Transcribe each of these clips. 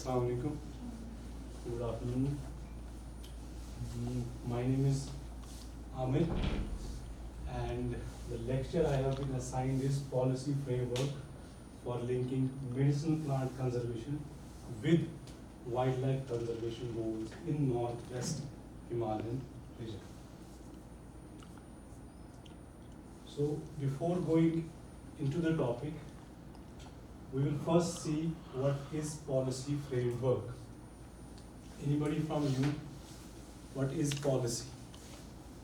Assalamu alaikum. Good afternoon. My name is Amir, and the lecture I have been assigned is Policy Framework for Linking Medicinal Plant Conservation with Wildlife Conservation Goals in Northwest Himalayan region. So before going into the topic, we will first see what is policy framework. Anybody from you, what is policy?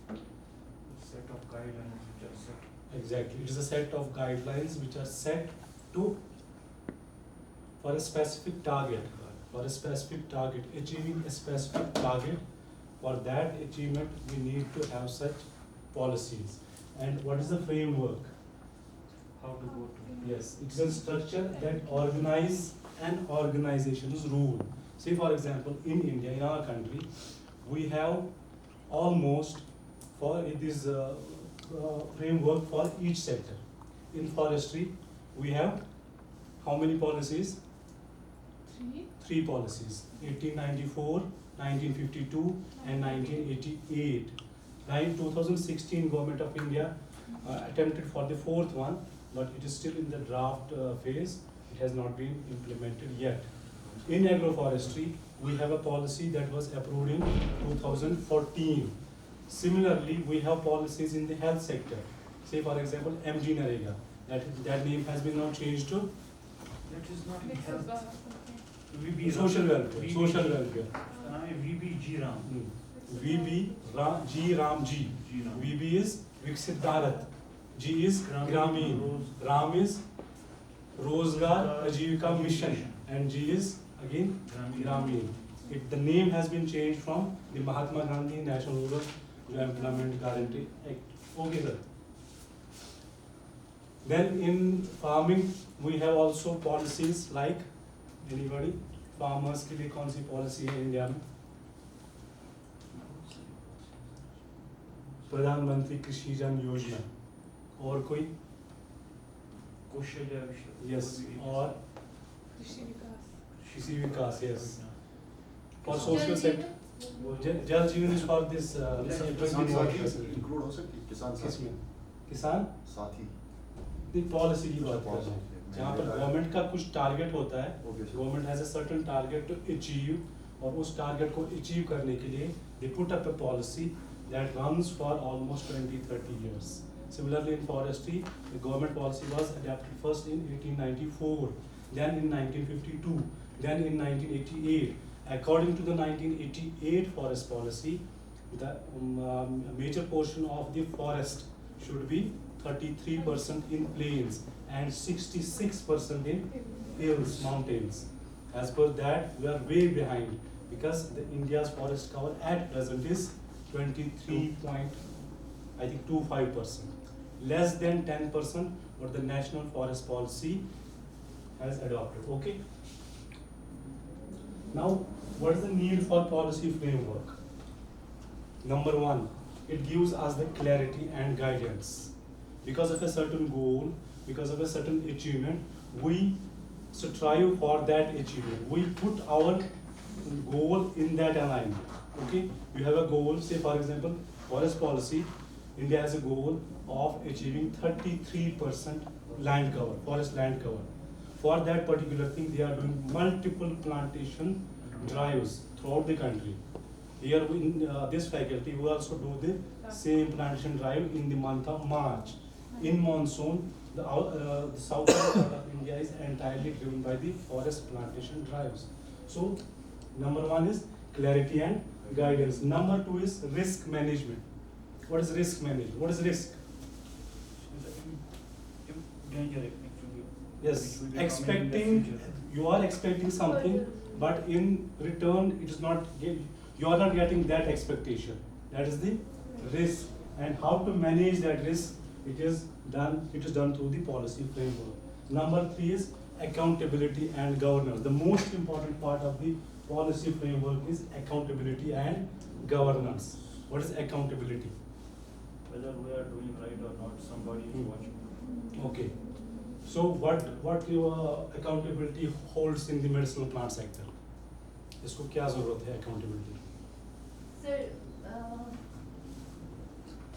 Set of guidelines which are set. Exactly, it is a set of guidelines which are set to for a specific target, achieving a specific target. For that achievement, we need to have such policies. And what is the framework? How to go to. Yes, it's a structure that organize an organization's rule. Say for example, in India, in our country, we have almost for this framework for each sector. In forestry, we have how many policies? Three policies: 1894, 1952, and 1988. In 2016, Government of India attempted for the fourth one, but it is still in the draft phase. It has not been implemented yet. In agroforestry, we have a policy that was approved in 2014. Similarly, we have policies in the health sector. Say for example, MG Narega. That name has been now changed to That is not in health. VB social welfare. Social welfare. VB G Ram. G Ram G. VB is Viksit Bharat. G is Gramin. Ram is Rozgar Ajivika Mission. And G is again Gramin. The name has been changed from the Mahatma Gandhi National Rural Employment Guarantee Act. Okay, sir. Then in farming, we have also policies like, anybody? Farmers के लिए कौन सी policy है India में? प्रधानमंत्री कृषि जन योजना. और कोई? कौशल्य विषय. Yes. और कृषि विकास. Yes. For social sector, जल जीवन is for this किसान साथी इंक्लूड हो सकती है. किसान साथी. किसान साथी. the policy की बात कर रहे हैं. जहाँ पर गवर्नमेंट का कुछ टारगेट होता है, government has a certain target to achieve, और उस टारगेट को अचीव करने के लिए they put up a policy that runs for almost 20-30 years. Similarly in forestry, the government policy was adopted first in 1894, then in 1952, then in 1988. According to the 1988 forest policy, the major portion of the forest should be 33% in plains and 66% in hills, mountains. As per that, we are way behind because the India's forest cover at present is 23.25%, less than 10% what the National Forest Policy has adopted. Okay. Now, what is the need for policy framework? Number one, it gives us the clarity and guidance. Because of a certain goal, because of a certain achievement, we strive for that achievement. We put our goal in that alignment. Okay, you have a goal. Say for example, forest policy. India has a goal of achieving 33% land cover, forest land cover. For that particular thing, they are doing multiple plantation drives throughout the country. Here in this faculty, we also do the same plantation drive in the month of March. In monsoon, the southern part of India is entirely driven by the forest plantation drives. So, number one is clarity and guidance. Number two is risk management. What is risk management? What is risk? Danger actually. Yes, expecting, you are expecting something, but in return, it is not, you are not getting that expectation. That is the risk. And how to manage that risk? It is done through the policy framework. Number three is accountability and governance. The most important part of the policy framework is accountability and governance. What is accountability? Whether we are doing right or not, somebody is watching. Okay. So what your accountability holds in the medicinal plant sector? इसको क्या जरूरत है accountability? Sir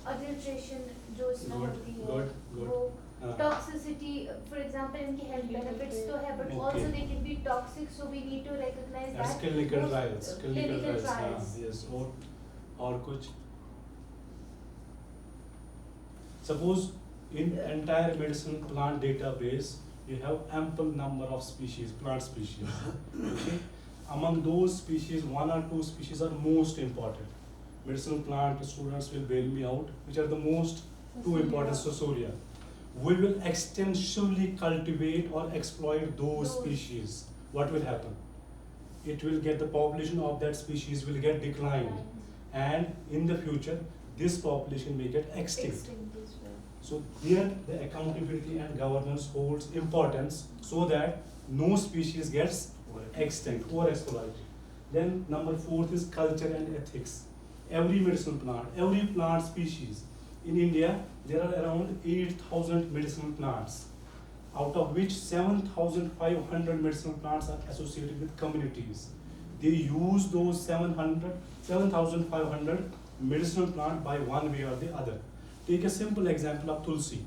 adulteration जो इसमें Good, होती है good, good. वो हाँ. टॉक्सिसिटी फॉर एग्जांपल इनके हेल्थ बेनिफिट्स तो है but Okay. Also they can be toxic so we need to recognise That's that clinical trials. Clinical clinical trials. trials. हाँ, yes. और कुछ. Suppose in entire medicine plant database, you have ample number of species, plant species. Okay. Among those species, 1 or 2 species are most important. Medicinal plant students will bail me out. Which are the most 2 important? Sosolia. We will extensively cultivate or exploit those species. What will happen? It will get, the population of that species will get declined, and in the future this population may get extinct. So here the accountability and governance holds importance so that no species gets extinct or exploited. Then number 4th is culture and ethics. Every medicinal plant, every plant species in India, there are around 8,000 medicinal plants, out of which 7,500 medicinal plants are associated with communities. They use those 7,500 medicinal plants by one way or the other. Take a simple example of Tulsi.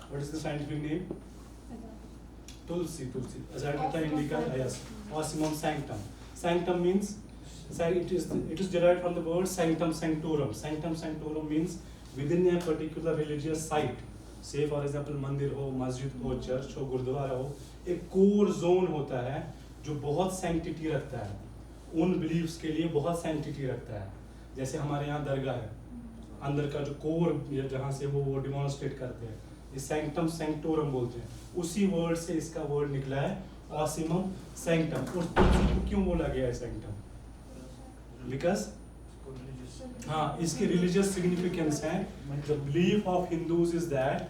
What is the scientific name? Tulsi. Azadirachta indica, yes. Ocimum sanctum. Sanctum means, it is derived from the word sanctum sanctorum. Sanctum sanctorum means within a particular religious site. Say for example मंदिर हो, मस्जिद हो, church हो, गुरुद्वारा हो, एक core zone होता है जो बहुत सैंक्टिटी रखता है, उन बिलीव्स के लिए बहुत सैंक्टिटी रखता है. जैसे हमारे यहाँ दरगाह है, अंदर का जो कोर जहाँ से वो डिमॉन्स्ट्रेट करते हैं, ये सैंक्टम सैंक्टोरम बोलते हैं. उसी वर्ड से इसका वर्ड निकला है ऑसिमम सैंक्टम. और तुलसी को क्यों बोला गया है सैंक्टम? बिकॉज हाँ, इसकी रिलीजियस सिग्निफिकेंस है. The belief of Hindus is that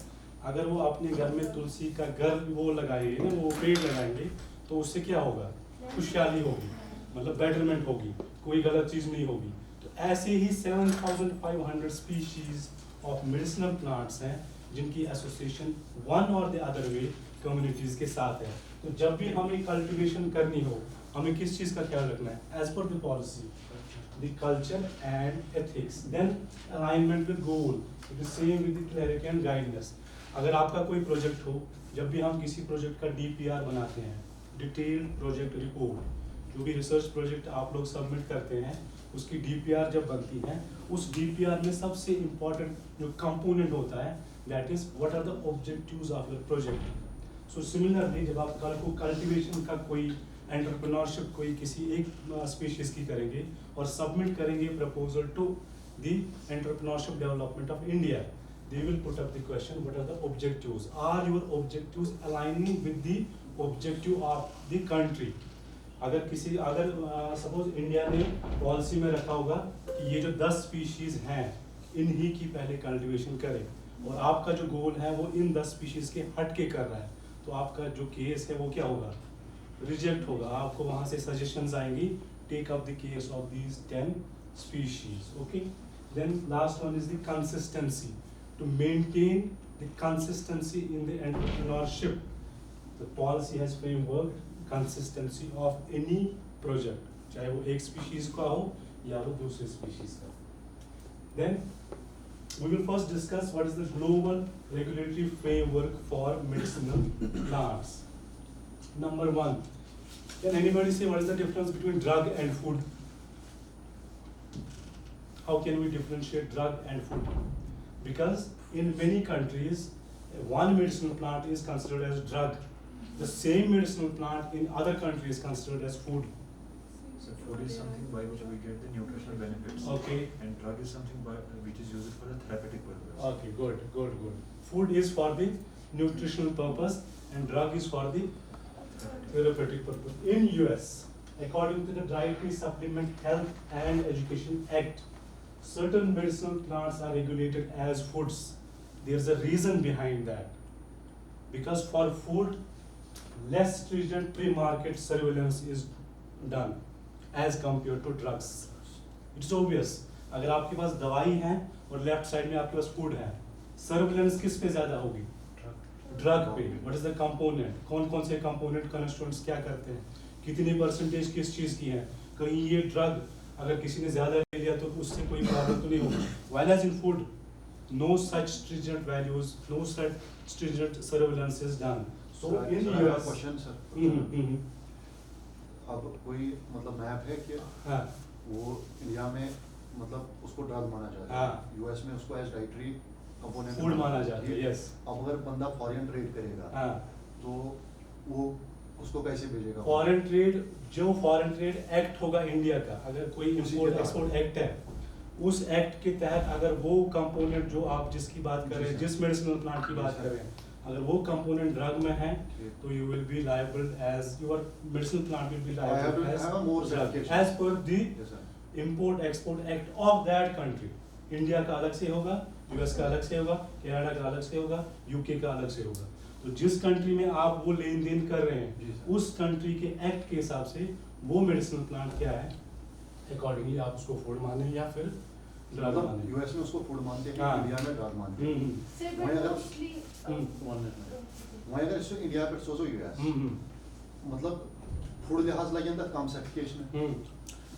अगर वो अपने घर में तुलसी का घर वो लगाएंगे ना, वो पेड़ लगाएंगे, तो उससे क्या होगा? खुशहाली होगी, मतलब बेटरमेंट होगी, कोई गलत चीज नहीं होगी. तो ऐसे ही 7,500 स्पीशीज ऑफ मेडिसिनल प्लांट्स हैं जिनकी एसोसिएशन वन और द अदर वे कम्युनिटीज के साथ है. तो जब भी हमें कल्टीवेशन करनी हो, हमें किस चीज का ख्याल रखना है? As per the policy, the culture and ethics. Then alignment with goal. It is same with the clarity and guidance. अगर आपका कोई प्रोजेक्ट हो, जब भी हम किसी प्रोजेक्ट का DPR बनाते हैं, डिटेल्ड प्रोजेक्ट रिपोर्ट, जो भी रिसर्च प्रोजेक्ट आप लोग सबमिट करते हैं, उसकी DPR जब बनती है, उस DPR में सबसे इम्पोर्टेंट जो कंपोनेंट होता है, that is what are the objectives of your project. So similarly, जब आप कल को कल्टीवेशन का कोई एंटरप्रेन्योरशिप कोई किसी एक स्पीशीज की करेंगे और सबमिट करेंगे proposal to the entrepreneurship development of India, they will put up the question, what are the objectives? Are your objectives aligning with the objective of the country? अगर सपोज इंडिया ने policy में रखा होगा कि ये जो 10 species हैं इन्हीं की पहले कल्टीवेशन करें, और आपका जो गोल है वो इन 10 स्पीशीज के हट के कर रहा है, तो आपका जो केस है वो क्या होगा? रिजेक्ट होगा. आपको वहां से सजेशंस आएंगी, take up the case of these 10 species. Okay. Then last one is the consistency. To maintain the consistency in the entrepreneurship, the policy has framework consistency of any project, चाहे वो एक species का हो या वो दूसरे species का. Then we will first discuss what is the global regulatory framework for medicinal plants. Number 1, can anybody say what is the difference between drug and food? How can we differentiate drug and food? Because in many countries, one medicinal plant is considered as drug. The same medicinal plant in other countries is considered as food. So food is something by which we get the nutritional benefits. Okay. And drug is something which is used for the therapeutic purpose. Okay, good. Food is for the nutritional purpose and drug is for the therapeutic purpose. In US, according to the Dietary Supplement Health and Education Act, certain medicinal plants are regulated as foods. There's a reason behind that. Because for food, less stringent pre-market surveillance is done as compared to drugs. It's obvious. अगर आपके पास दवाई है और left side में आपके पास food है, surveillance किस पे ज्यादा होगी? ड्रग पे. What is the component? कौन कौन से कंपोनेंट कंस्टिट्यूएंट्स क्या करते हैं, कितनी परसेंटेज किस चीज़ की है, कहीं ये ड्रग अगर किसी ने ज़्यादा ले लिया तो उससे कोई प्रॉब्लम तो नहीं होगी। While as in food no such stringent values, no such stringent surveillance is done. So in US, question sir, अब कोई मतलब मैप है कि हाँ वो इंडिया में मतलब उसको ड्रग माना जाता है, हाँ। यूएस में उसको एज डाइटरी कंपोनेंट फूड माना जाता है, यस। अब अगर बंदा फॉरेन ट्रेड करेगा हाँ तो वो उसको कैसे भेजेगा? फॉरेन ट्रेड, जो फॉरेन ट्रेड एक्ट होगा इंडिया का, अगर कोई उसी इम्पोर्ट के एक्सपोर्ट एक्ट है, उस एक्ट के तहत अगर वो कंपोनेंट जो आप जिसकी बात कर रहे हैं, जिस मेडिसिनल प्लांट की बात कर रहे हैं, अगर वो कंपोनेंट ड्रग में है तो you will be liable as your medicinal plant will be liable as per the import export act of that country. India का अलग से होगा, यूएस का अलग से होगा, कनाडा का अलग से होगा, यूके का अलग से होगा। तो जिस कंट्री में आप वो लेन देन कर रहे हैं, उस कंट्री के एक्ट के हिसाब से वो मेडिसिनल प्लांट क्या है, अकॉर्डिंगली आप उसको फूड माने या फिर ड्रग मतलब माने। यूएस में उसको फूड मानते हैं, हाँ। इंडिया में ड्रग मानते हैं। Sir, वहीं but अगर- mostly. वहीं अगर इसको इंडिया पे सोचो यूएस, मतलब फूड लिहाज लगे अंदर कम सर्टिफिकेशन है,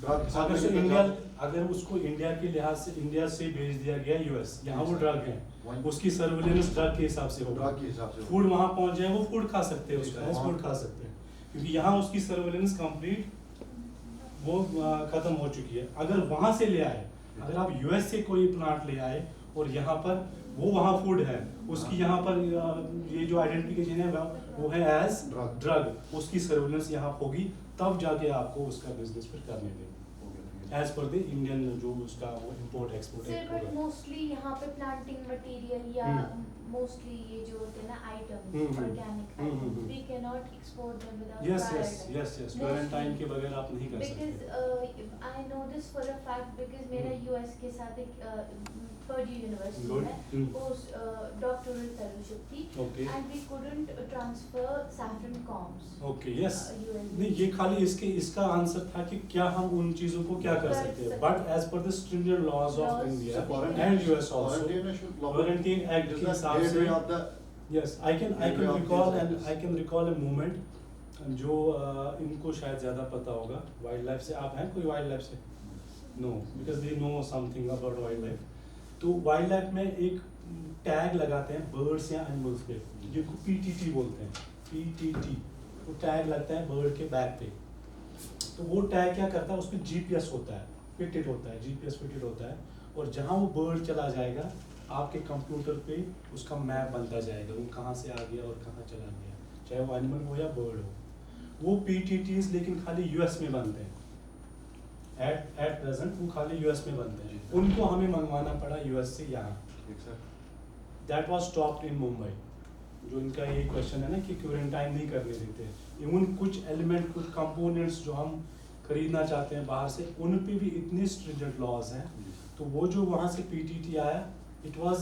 ड्रग अगर से इंडिया, अगर उसको इंडिया के लिहाज से इंडिया से भेज दिया गया यूएस, यहाँ वो ड्रग है, उसकी सर्विलेंस ड्रग के हिसाब से होगा। ड्रग के हिसाब से फूड वहाँ पहुँच जाए वो फूड खा सकते हैं, उसका वहाँ- फूड खा सकते हैं, क्योंकि यहाँ उसकी सर्विलेंस कंप्लीट वो खत्म हो चुकी है। अगर वहाँ से ले आए, अगर आप यूएस से कोई प्लांट ले आए और यहाँ पर वो वहाँ फूड है, उसकी यहाँ पर ये जो आइडेंटिफिकेशन है वो है एज ड्रग, उसकी सर्विलेंस यहाँ होगी, तब जाके आपको उसका बिजनेस फिर करने देंगे एज पर द इंडियन जो उसका वो import export Sir, act but होगा। mostly यहाँ पे planting material या mostly ये जो होते हैं ना items, organic items, we cannot export them without yes prior yes time. Yes yes, Mostly- quarantine के बगैर आप नहीं कर Because सकते। I know this for a fact because मेरा US के साथ एक Purdue University Good. में post doctoral fellowship थी, Okay. and we couldn't transfer saffron combs. Okay yes, US नहीं ये खाली इसका आंसर था कि क्या हम उन चीजों को क्या कर सकते हैं, but as per the stringent laws of Laws. India Quarantine- and US also, quarantine quarantine act के हिसाब से, of the yes I can Gateway of recall these and acts. I can recall a moment जो इनको शायद ज़्यादा पता होगा। Wild life से आप हैं कोई वाइल्ड लाइफ से? No, because they know something about wild life. तो वाइल्ड लाइफ में एक टैग लगाते हैं बर्ड्स या एनिमल्स पे, जिनको पीटीटी बोलते हैं, पीटीटी, वो टैग लगता है बर्ड के बैक पे। तो वो टैग क्या करता है, उस पर जीपीएस होता है, फिटेड होता है, जीपीएस फिटेड होता है, और जहाँ वो बर्ड चला जाएगा आपके कंप्यूटर पे उसका मैप बनता जाएगा, वो कहाँ से आ गया और कहाँ चला गया, चाहे वो एनिमल हो या बर्ड हो। वो पीटीटीज लेकिन खाली यूएस में बनते हैं, एट प्रेजेंट वो खाली यूएस में बनते हैं, उनको हमें मंगवाना पड़ा यूएस से यहाँ। That was stopped in Mumbai. जो इनका ये क्वेश्चन है ना कि क्वारंटाइन नहीं करने देते, इवन कुछ एलिमेंट, कुछ कंपोनेंट्स जो हम खरीदना चाहते हैं बाहर से, उन पे भी इतने स्ट्रिंजेंट लॉज हैं। तो वो जो वहाँ से पीटीटी आया, it was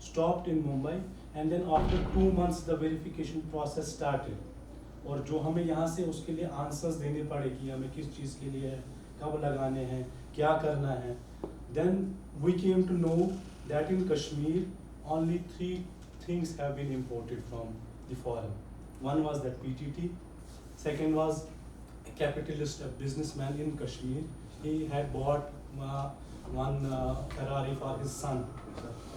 stopped in Mumbai, and then after 2 months the verification process started. और जो हमें यहाँ से उसके लिए आंसर्स देने पड़े कि हमें किस चीज़ के लिए है, कब लगाने हैं, क्या करना है। Then we came to know that in Kashmir only 3 things have been imported from the foreign. One was that PTT, second was a capitalist, a businessman in Kashmir. He had bought one Ferrari for his son,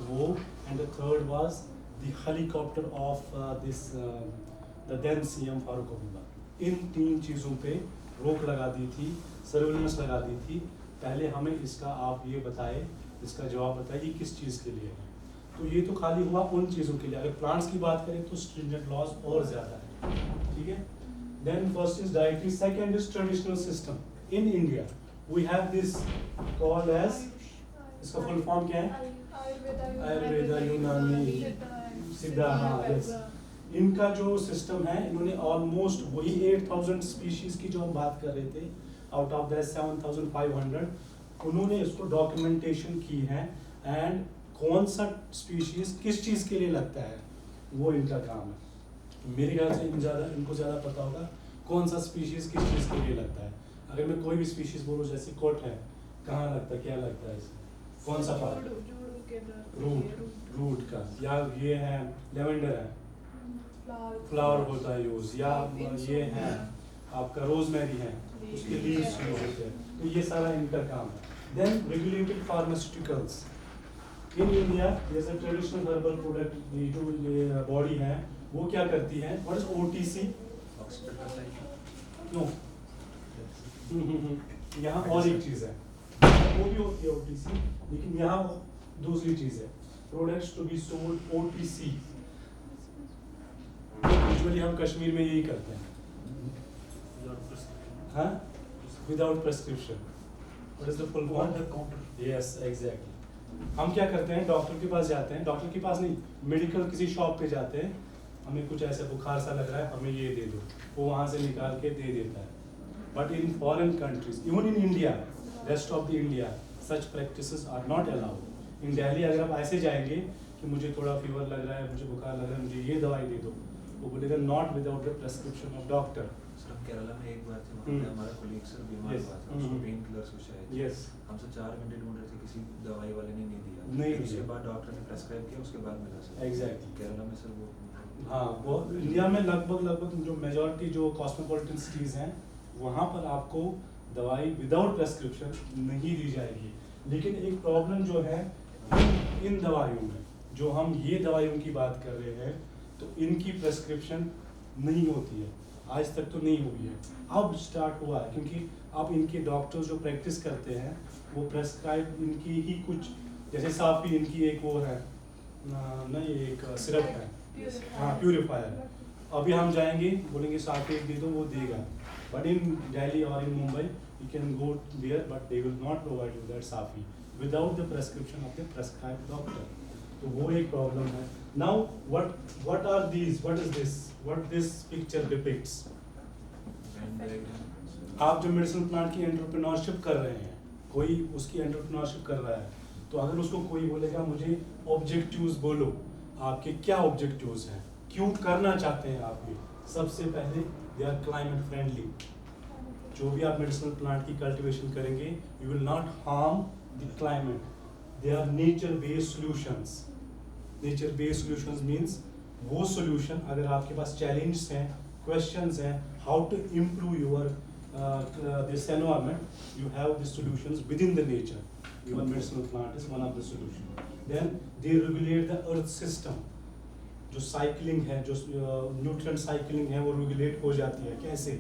wo, and the third was the helicopter of the then CM Farooq Abdullah. इन 3 चीज़ों पे रोक लगा दी थी, surveillance लगा दी थी। पहले हमें इसका आप ये बताए, इसका जवाब बताइए किस चीज़ के लिए है। तो ये तो खाली हुआ उन चीज़ों के लिए। अगर प्लांट्स की बात करें तो स्ट्रिंजेंट लॉज और ज़्यादा है, ठीक है। Then first is dietary, second is traditional system. In India we have this called as, इसका फुल फॉर्म क्या है? आयुर्वेदा, यूनानी, सिद्धा, हाँ यस। इनका जो सिस्टम है, इन्होंने ऑलमोस्ट वही 8000 स्पीशीज की जो हम बात कर रहे थे, आउट ऑफ दैट 7500 उन्होंने इसको डॉक्यूमेंटेशन की है, एंड कौन सा स्पीशीज किस चीज़ के लिए लगता है वो इनका काम है। मेरे ख्याल से इनको ज़्यादा पता होगा कौन सा स्पीशीज किस चीज़ के लिए लगता है। अगर मैं कोई भी स्पीशीज बोलूँ, जैसे कोट है, कहाँ लगता है, क्या लगता है इसमें, कौन सा पार्ट, रूट का, या ये है लेवेंडर है, फ्लावर होता है यूज, या ये है आपका रोजमेरी है, उसके लीव्स यूज होते हैं, तो ये सारा इनका काम है. Then regulated pharmaceuticals. In India जैसे ट्रेडिशनल हर्बल प्रोडक्ट की जो ये बॉडी है वो क्या करती है, व्हाट इज OTC? नो, यहाँ और एक चीज है, वो भी होती है OTC, लेकिन यहाँ दूसरी चीज है, products to be sold OTC. Usually हम कश्मीर में यही करते हैं, हाँ, without prescription. What is the full form? Yes, exactly. हम क्या करते हैं, डॉक्टर के पास जाते हैं, डॉक्टर के पास नहीं, मेडिकल किसी शॉप पे जाते हैं, हमें कुछ ऐसा बुखार सा लग रहा है, हमें ये दे दो, वो वहाँ से निकाल के दे देता है. But in foreign countries, even in India, rest of the India, such practices are not allowed. In Delhi अगर आप ऐसे जाएंगे कि मुझे थोड़ा फीवर लग रहा है, मुझे बुखार लग रहा है, मुझे ये दवाई दे दो, वो बोलेगा not without the prescription of doctor. Sir Kerala में एक बार थी, वहाँ पे हमारा कोलीग सर बीमार Yes. हुआ था, उसको पेन किलर्स कुछ आए थे. यस, हमसे 4 घंटे ढूंढ रहे थे, किसी दवाई वाले ने नहीं दिया. नहीं फिर उसके दिया. बाद डॉक्टर ने प्रेस्क्राइब किया, उसके बाद मिला सर. Exactly. केरला में सर वो हाँ, वो इंडिया में लगभग जो मेजॉरिटी जो कॉस्मोपॉलिटन सिटीज हैं वहाँ पर आपको दवाई विदाउट प्रेस्क्रिप्शन नहीं दी जाएगी. लेकिन एक प्रॉब्लम जो है इन दवाइयों में, जो हम ये दवाइयों की बात कर रहे हैं, तो इनकी प्रेस्क्रिप्शन नहीं होती है, आज तक तो नहीं हुई है. अब स्टार्ट हुआ है, क्योंकि अब इनके डॉक्टर्स जो प्रैक्टिस करते हैं वो प्रेस्क्राइब इनकी ही कुछ, जैसे साफी इनकी एक वो है ना, ये एक सिरप है, हाँ, प्यूरिफायर. अभी हम जाएंगे, बोलेंगे साफी एक दे दो, वो देगा. बट इन दिल्ली और in Mumbai you can go there, but they will not provide you that Safi without the prescription of the prescribed doctor. तो वो एक प्रॉब्लम है. Now what are these, what is this, what this picture depicts? आप जो medicine plant की entrepreneurship कर रहे हैं, कोई उसकी एंटरप्रेन्योरशिप कर रहा है, तो अगर उसको कोई बोलेगा मुझे ऑब्जेक्टिव्स बोलो, आपके क्या ऑब्जेक्टिव्स हैं, क्यों करना चाहते हैं आप ये? सबसे पहले दे आर क्लाइमेट फ्रेंडली. जो भी आप मेडिसिनल प्लांट की कल्टीवेशन करेंगे, you will not harm the climate. They are nature based solutions. Nature based solutions means वो सॉल्यूशन, अगर आपके पास चैलेंजेस हैं, क्वेश्चंस हैं, how to improve your this environment, you have the solutions within the nature. Your medicinal plant is one of the solution. Then they regulate the earth system. जो cycling है, जो nutrient cycling है, वो regulate हो जाती है. कैसे?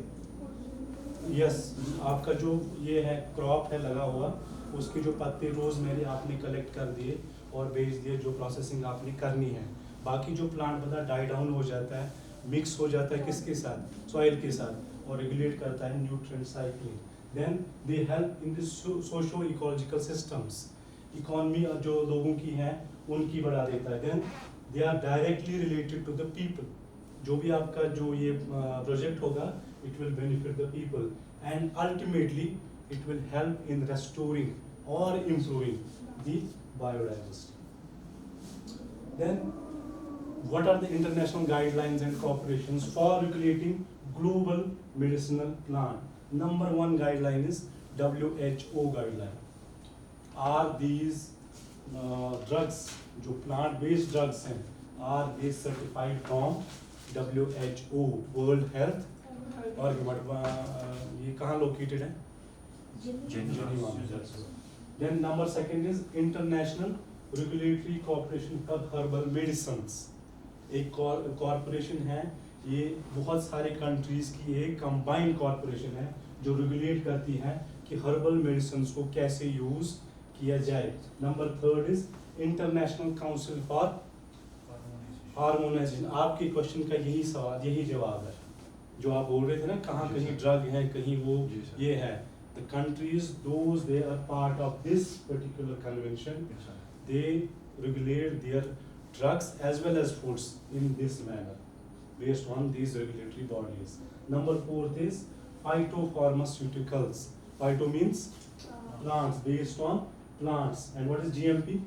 Yes, आपका जो ये है क्रॉप है लगा हुआ, उसके जो पत्ते रोजमेरी आपने कलेक्ट कर दिए और बेच दिए, जो प्रोसेसिंग आपने करनी है. बाकी जो प्लांट बता डाई डाउन हो जाता है, मिक्स हो जाता है किसके साथ, सॉइल के साथ, और रेगुलेट करता है nutrient cycling. Then they help in this socio ecological systems. Economy जो लोगों की है उनकी बढ़ा देता है. Then they are directly related to the people. जो भी आपका जो ये प्रोजेक्ट होगा, it will benefit the people and ultimately it will help in restoring और improving the biodiversity. Then what are the international guidelines and corporations for regulating global medicinal plant? Number 1 guideline is WHO guideline. Are these drugs, जो plant based drugs हैं, are they certified from WHO, World Health Organization? ये कहाँ located है? Geneva में. Then number 2 is International Regulatory Corporation for Herbal Medicines. एक corporation है, ये बहुत सारे कंट्रीज की एक कंबाइंड कॉरपोरेशन है जो रेगुलेट करती है कि हर्बल मेडिसिन्स को कैसे यूज किया जाए. Number 3 is international council for harmonisation. आपके क्वेश्चन का यही सवाल, यही जवाब है जो आप बोल रहे थे ना, कहाँ कहीं ड्रग है, कहीं वो ये है. The countries those they are part of this particular convention, they regulate their drugs as well as foods in this manner based on these regulatory bodies. Number 4 is phytopharmaceuticals. Phyto means plants, based on plants. And what is GMP?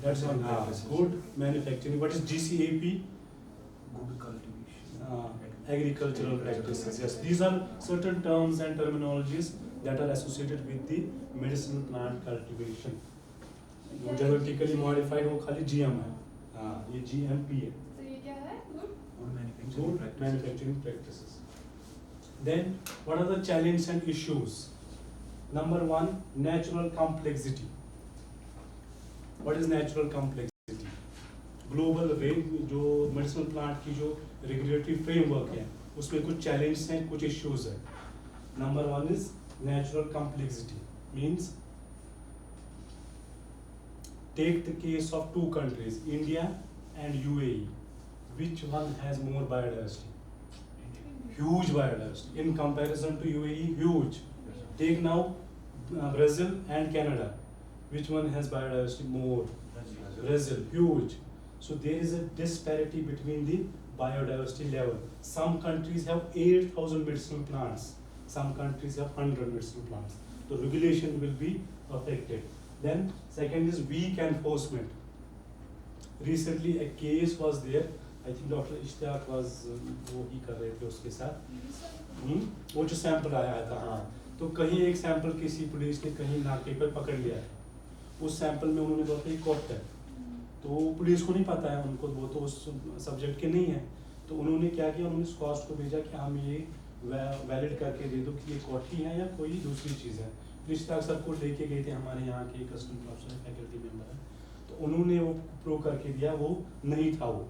That's on good manufacturing. What is GCAP? good cultivation. Agricultural practices. Yes, these are certain terms and terminologies that are associated with the medicinal plant cultivation. जो genetically modified वो खाली GM है, हाँ, ये GMP है. तो ये क्या है? good manufacturing. Manufacturing good practices. manufacturing practices. Then what are the challenges and issues? Number one, natural complexity. What is natural complexity? Global range जो मेडिसिनल प्लांट की जो रेगुलेटरी फ्रेमवर्क है उसमें कुछ चैलेंजेस हैं, कुछ इश्यूज हैं. Number one is natural complexity. Means take the case of two countries, India and UAE. Which one has more biodiversity? Huge biodiversity. In comparison to UAE, huge. Take now Brazil and Canada. Which one has biodiversity more? Brazil, huge. So there is a disparity between the biodiversity level. Some countries have 8,000 medicinal plants. Some countries have 100 medicinal plants. The regulation will be affected. Then second is weak enforcement. Recently a case was there. I think Dr. Ishtiyaq was वो ही कर रहे थे उसके साथ. वो जो sample आया था, हाँ, तो कहीं एक सैंपल किसी पुलिस ने कहीं नाके पर पकड़ लिया है. उस सैंपल में उन्होंने बोला कि कॉट है, तो पुलिस को नहीं पता है, उनको वो तो उस सब्जेक्ट के नहीं है. तो उन्होंने क्या किया, उन्होंने स्कॉस्ट को भेजा कि हम ये वैलिड करके दे दो कि ये कॉटी है या कोई दूसरी चीज़ है. इश्तियाक सर को लेके गए थे, हमारे यहाँ के कस्टम प्रोफेसर फैकल्टी मेंबर है, तो उन्होंने वो प्रूव करके दिया वो नहीं था वो.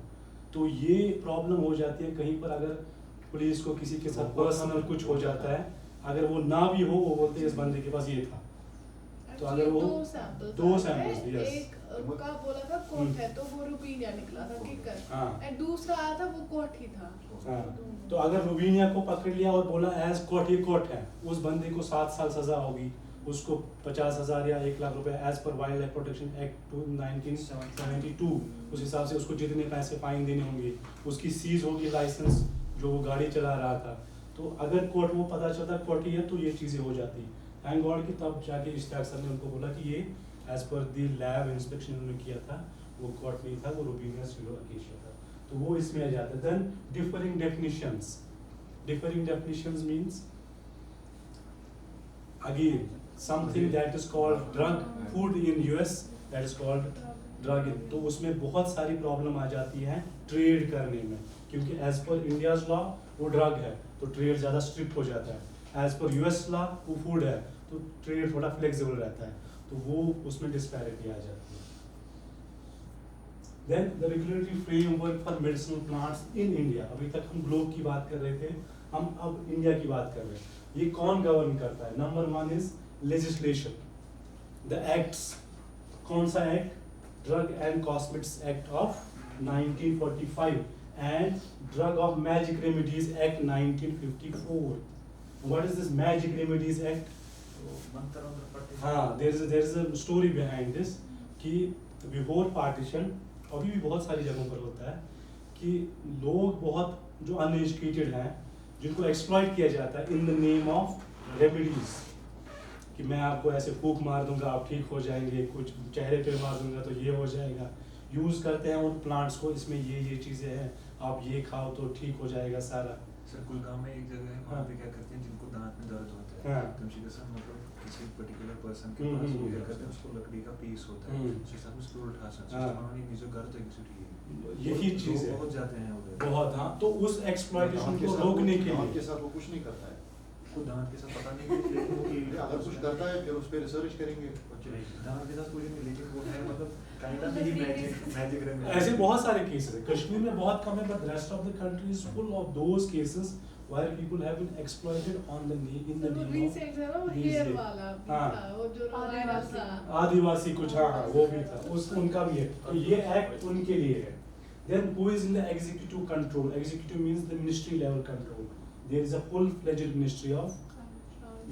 तो ये प्रॉब्लम हो जाती है कहीं पर, अगर पुलिस को किसी के साथ पर्सनल कुछ हो जाता है, अगर वो ना भी हो, वो बोलते हैं इस बंदे के पास ये था. तो अगर वो दो सैंपल्स, यस, एक का बोला था कोट है तो वो रुबीनिया निकला था किकर, हाँ, दूसरा आया था वो कोट ही था. हाँ. तो अगर रुबीनिया को पकड़ लिया और बोला एज कोट, ये कोट है, उस बंदे को 7 साल सजा होगी, उसको 50,000 या 1 लाख रुपए as per wild life protection act 1972 उस हिसाब से उसको जितने पैसे फाइन देने होंगे, उसकी सीज होगी लाइसेंस जो वो गाड़ी चला रहा था. तो अगर कोर्ट वो पता चलता कोर्ट ही है तो ये चीज़ें हो जाती. थैंक गॉड कि तब जाके इश्तियाक सर ने उनको बोला कि ये एज पर दी लैब इंस्पेक्शन उन्होंने किया था, वो कोर्ट नहीं था, वो रुबीनिया सिलो अकेशिया था. तो वो इसमें आ जाता है. Then differing definitions. Differing definitions means again something that is called drug food in US, that is called drug in. तो उसमें बहुत सारी प्रॉब्लम आ जाती है ट्रेड करने में, क्योंकि एज पर इंडियाज लॉ वो ड्रग है तो ट्रेड ज़्यादा स्ट्रिक्ट हो जाता है. एज पर US लॉ वो फूड है तो ट्रेड थोड़ा फ्लेक्सिबल रहता है, तो वो उसमें डिस्पैरिटी आ जाती है. Then the regulatory framework for medicinal plants in India. अभी तक हम ग्लोब की बात कर रहे थे, हम अब इंडिया की बात कर रहे हैं. ये कौन गवर्न करता है? Number one is legislation. The acts, कौन सा act? Drug and cosmetics act of 1945 and drug of magic remedies act 1954. What is this magic remedies act? हाँ, there is a story behind this कि before partition, अभी भी बहुत सारी जगहों पर होता है कि लोग बहुत जो अनएजुकेटेड हैं, जिनको एक्सप्लॉइट किया जाता है in the name of remedies, कि मैं आपको ऐसे फूक मार दूंगा आप ठीक हो जाएंगे, कुछ चेहरे पे मार दूंगा तो ये हो जाएगा. यूज़ करते हैं उन प्लांट्स को, इसमें ये चीज़ें हैं, आप ये खाओ तो ठीक हो जाएगा सारा. सर गुड़गांव में एक जगह है वहाँ पे क्या करते हैं, जिनको दांत में दर्द होता है, हाँ. तो उनके साथ मतलब किसी पर्टिकुलर पर्सन के पास वो क्या करते हैं, उसको लकड़ी का पीस होता है, उसके साथ उसको उठा सकते हैं, उन्होंने जो घर तक छुट्टी है, यही चीज़ है, बहुत जाते हैं उधर बहुत. हाँ, तो उस एक्सप्लॉइटेशन को रोकने के दांत के लिए साथ वो कुछ नहीं करता है. उसको दांत के साथ पता नहीं है, लेकिन वो अगर कुछ करता है फिर उस पर रिसर्च करेंगे. दांत के साथ कुछ नहीं, लेकिन वो है मतलब kind of he magic remedy. ऐसे बहुत सारे केसेस हैं. कश्मीर में बहुत कम है, but rest of the country is full of those cases where people have been exploited on the in the name of recent है ना वो these हेयर days. वाला भी हाँ. था, वो जो लॉयर था. आदिवासी कुछ, हाँ, वो भी था, उस उनका भी है. तो ये एक्ट उनके लिए है. Then who is in the executive control? Executive means the ministry level control. There is a full-fledged ministry of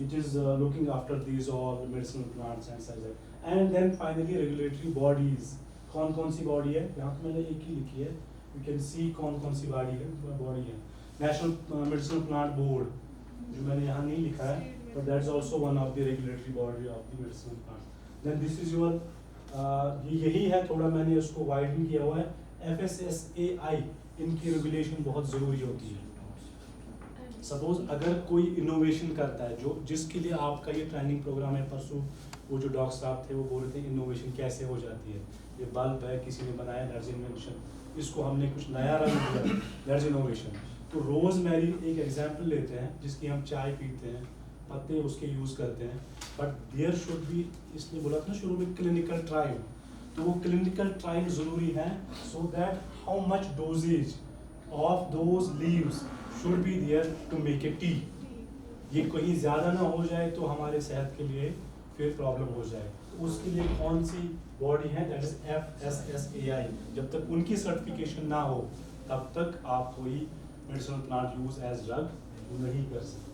which is looking after these all medicinal plants and such that. And then finally regulatory bodies. कौन सी body है? यहाँ पे मैंने एक ही लिखी है. You can see कौन सी body है. नेशनल मेडिसिनल प्लांट बोर्ड, जो मैंने यहाँ नहीं लिखा है, but that's also one of the regulatory body of the medicinal plant. Then this is your यही है, थोड़ा मैंने उसको वाइडन किया हुआ है. FSSAI, इनकी रेगुलेशन बहुत ज़रूरी होती है. सपोज अगर कोई इनोवेशन करता है, जो जिसके लिए आपका ये ट्रेनिंग प्रोग्राम है, परसों वो जो डॉक्टर साहब थे वो बोल रहे थे इनोवेशन कैसे हो जाती है. ये बल्ब है, किसी ने बनाया, दैट्स इन्वेंशन. इसको हमने कुछ नया रंग दिया, दैट्स इनोवेशन। तो रोजमेरी एक एग्जांपल लेते हैं जिसकी हम चाय पीते हैं, पत्ते उसके यूज करते हैं, बट देयर शुड बी, इसने बोला था ना शुरू में क्लिनिकल ट्रायल, तो वो क्लिनिकल ट्रायल जरूरी है so that how much dosages of those leaves should be there to make a tea. ये कहीं ज़्यादा ना हो जाए तो हमारे सेहत के लिए फिर प्रॉब्लम हो जाए, तो उसके लिए कौन सी बॉडी है, दैट इज FSSAI। जब तक उनकी सर्टिफिकेशन ना हो तब तक आप कोई medicinal plant use as drug नहीं कर सकते।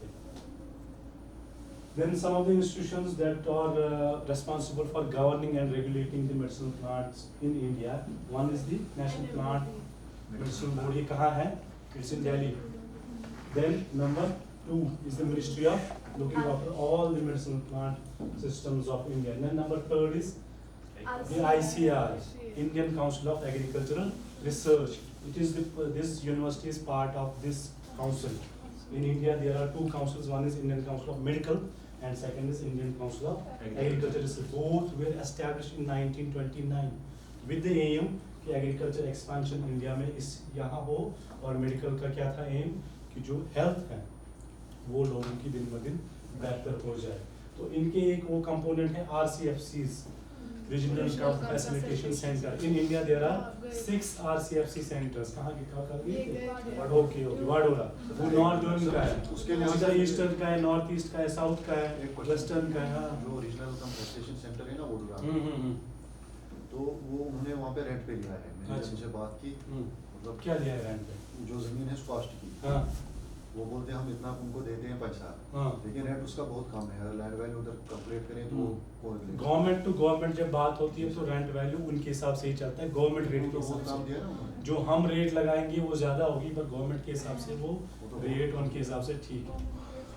Then some of the institutions that are responsible for governing and regulating the medicinal plants in India, one is the National Plant Medicinal Board. ये कहाँ है? It's in Delhi. Then number 2 is the Ministry of looking after all the medicinal plant systems of India. And then number 3 is the ICR, Indian Council of Agricultural Research. It is this university is part of this council. In India there are 2 councils. One is Indian Council of Medical and second is Indian Council of Agricultural Research. Both were established in 1929 with the aim कि agriculture expansion India में इस यहाँ हो, और medical का क्या था M कि जो हेल्थ है वो लोगों की दिन ब दिन बेहतर हो जाए। तो इनके एक वो कंपोनेंट है RCFCs, regional crop facilitation centre. In India there are 6 RCFC centres. कहाँ की कहाँ ओके वाडोरा, वो नॉर्थ जोन का है, उसके लिए सीधा ईस्टर्न का है, नॉर्थ ईस्ट का है, साउथ का है, वेस्टर्न का है। जो रीजनल कंपनसेशन सेंटर है ना वडोदरा, तो वो उन्होंने वहाँ पे रेंट पे लिया है। मैंने अच्छा। उनसे बात की, मतलब क्या लिया है रेंट पे? जो जमीन है कॉस्ट की, हाँ वो बोलते हैं हम इतना उनको देते हैं पैसा, हाँ। लेकिन रेंट उसका बहुत कम है। अगर लैंड वैल्यू उधर कैलकुलेट करें तो गवर्नमेंट टू गवर्नमेंट जब बात होती है तो रेंट वैल्यू उनके हिसाब से ही चलता है, गवर्नमेंट रेट के तो बहुत हिसाब काम से। दिया ना उन्होंने। जो हम रेट लगाएंगे वो ज्यादा होगी, पर गवर्नमेंट के हिसाब से वो तो रेट उनके हिसाब से ठीक है।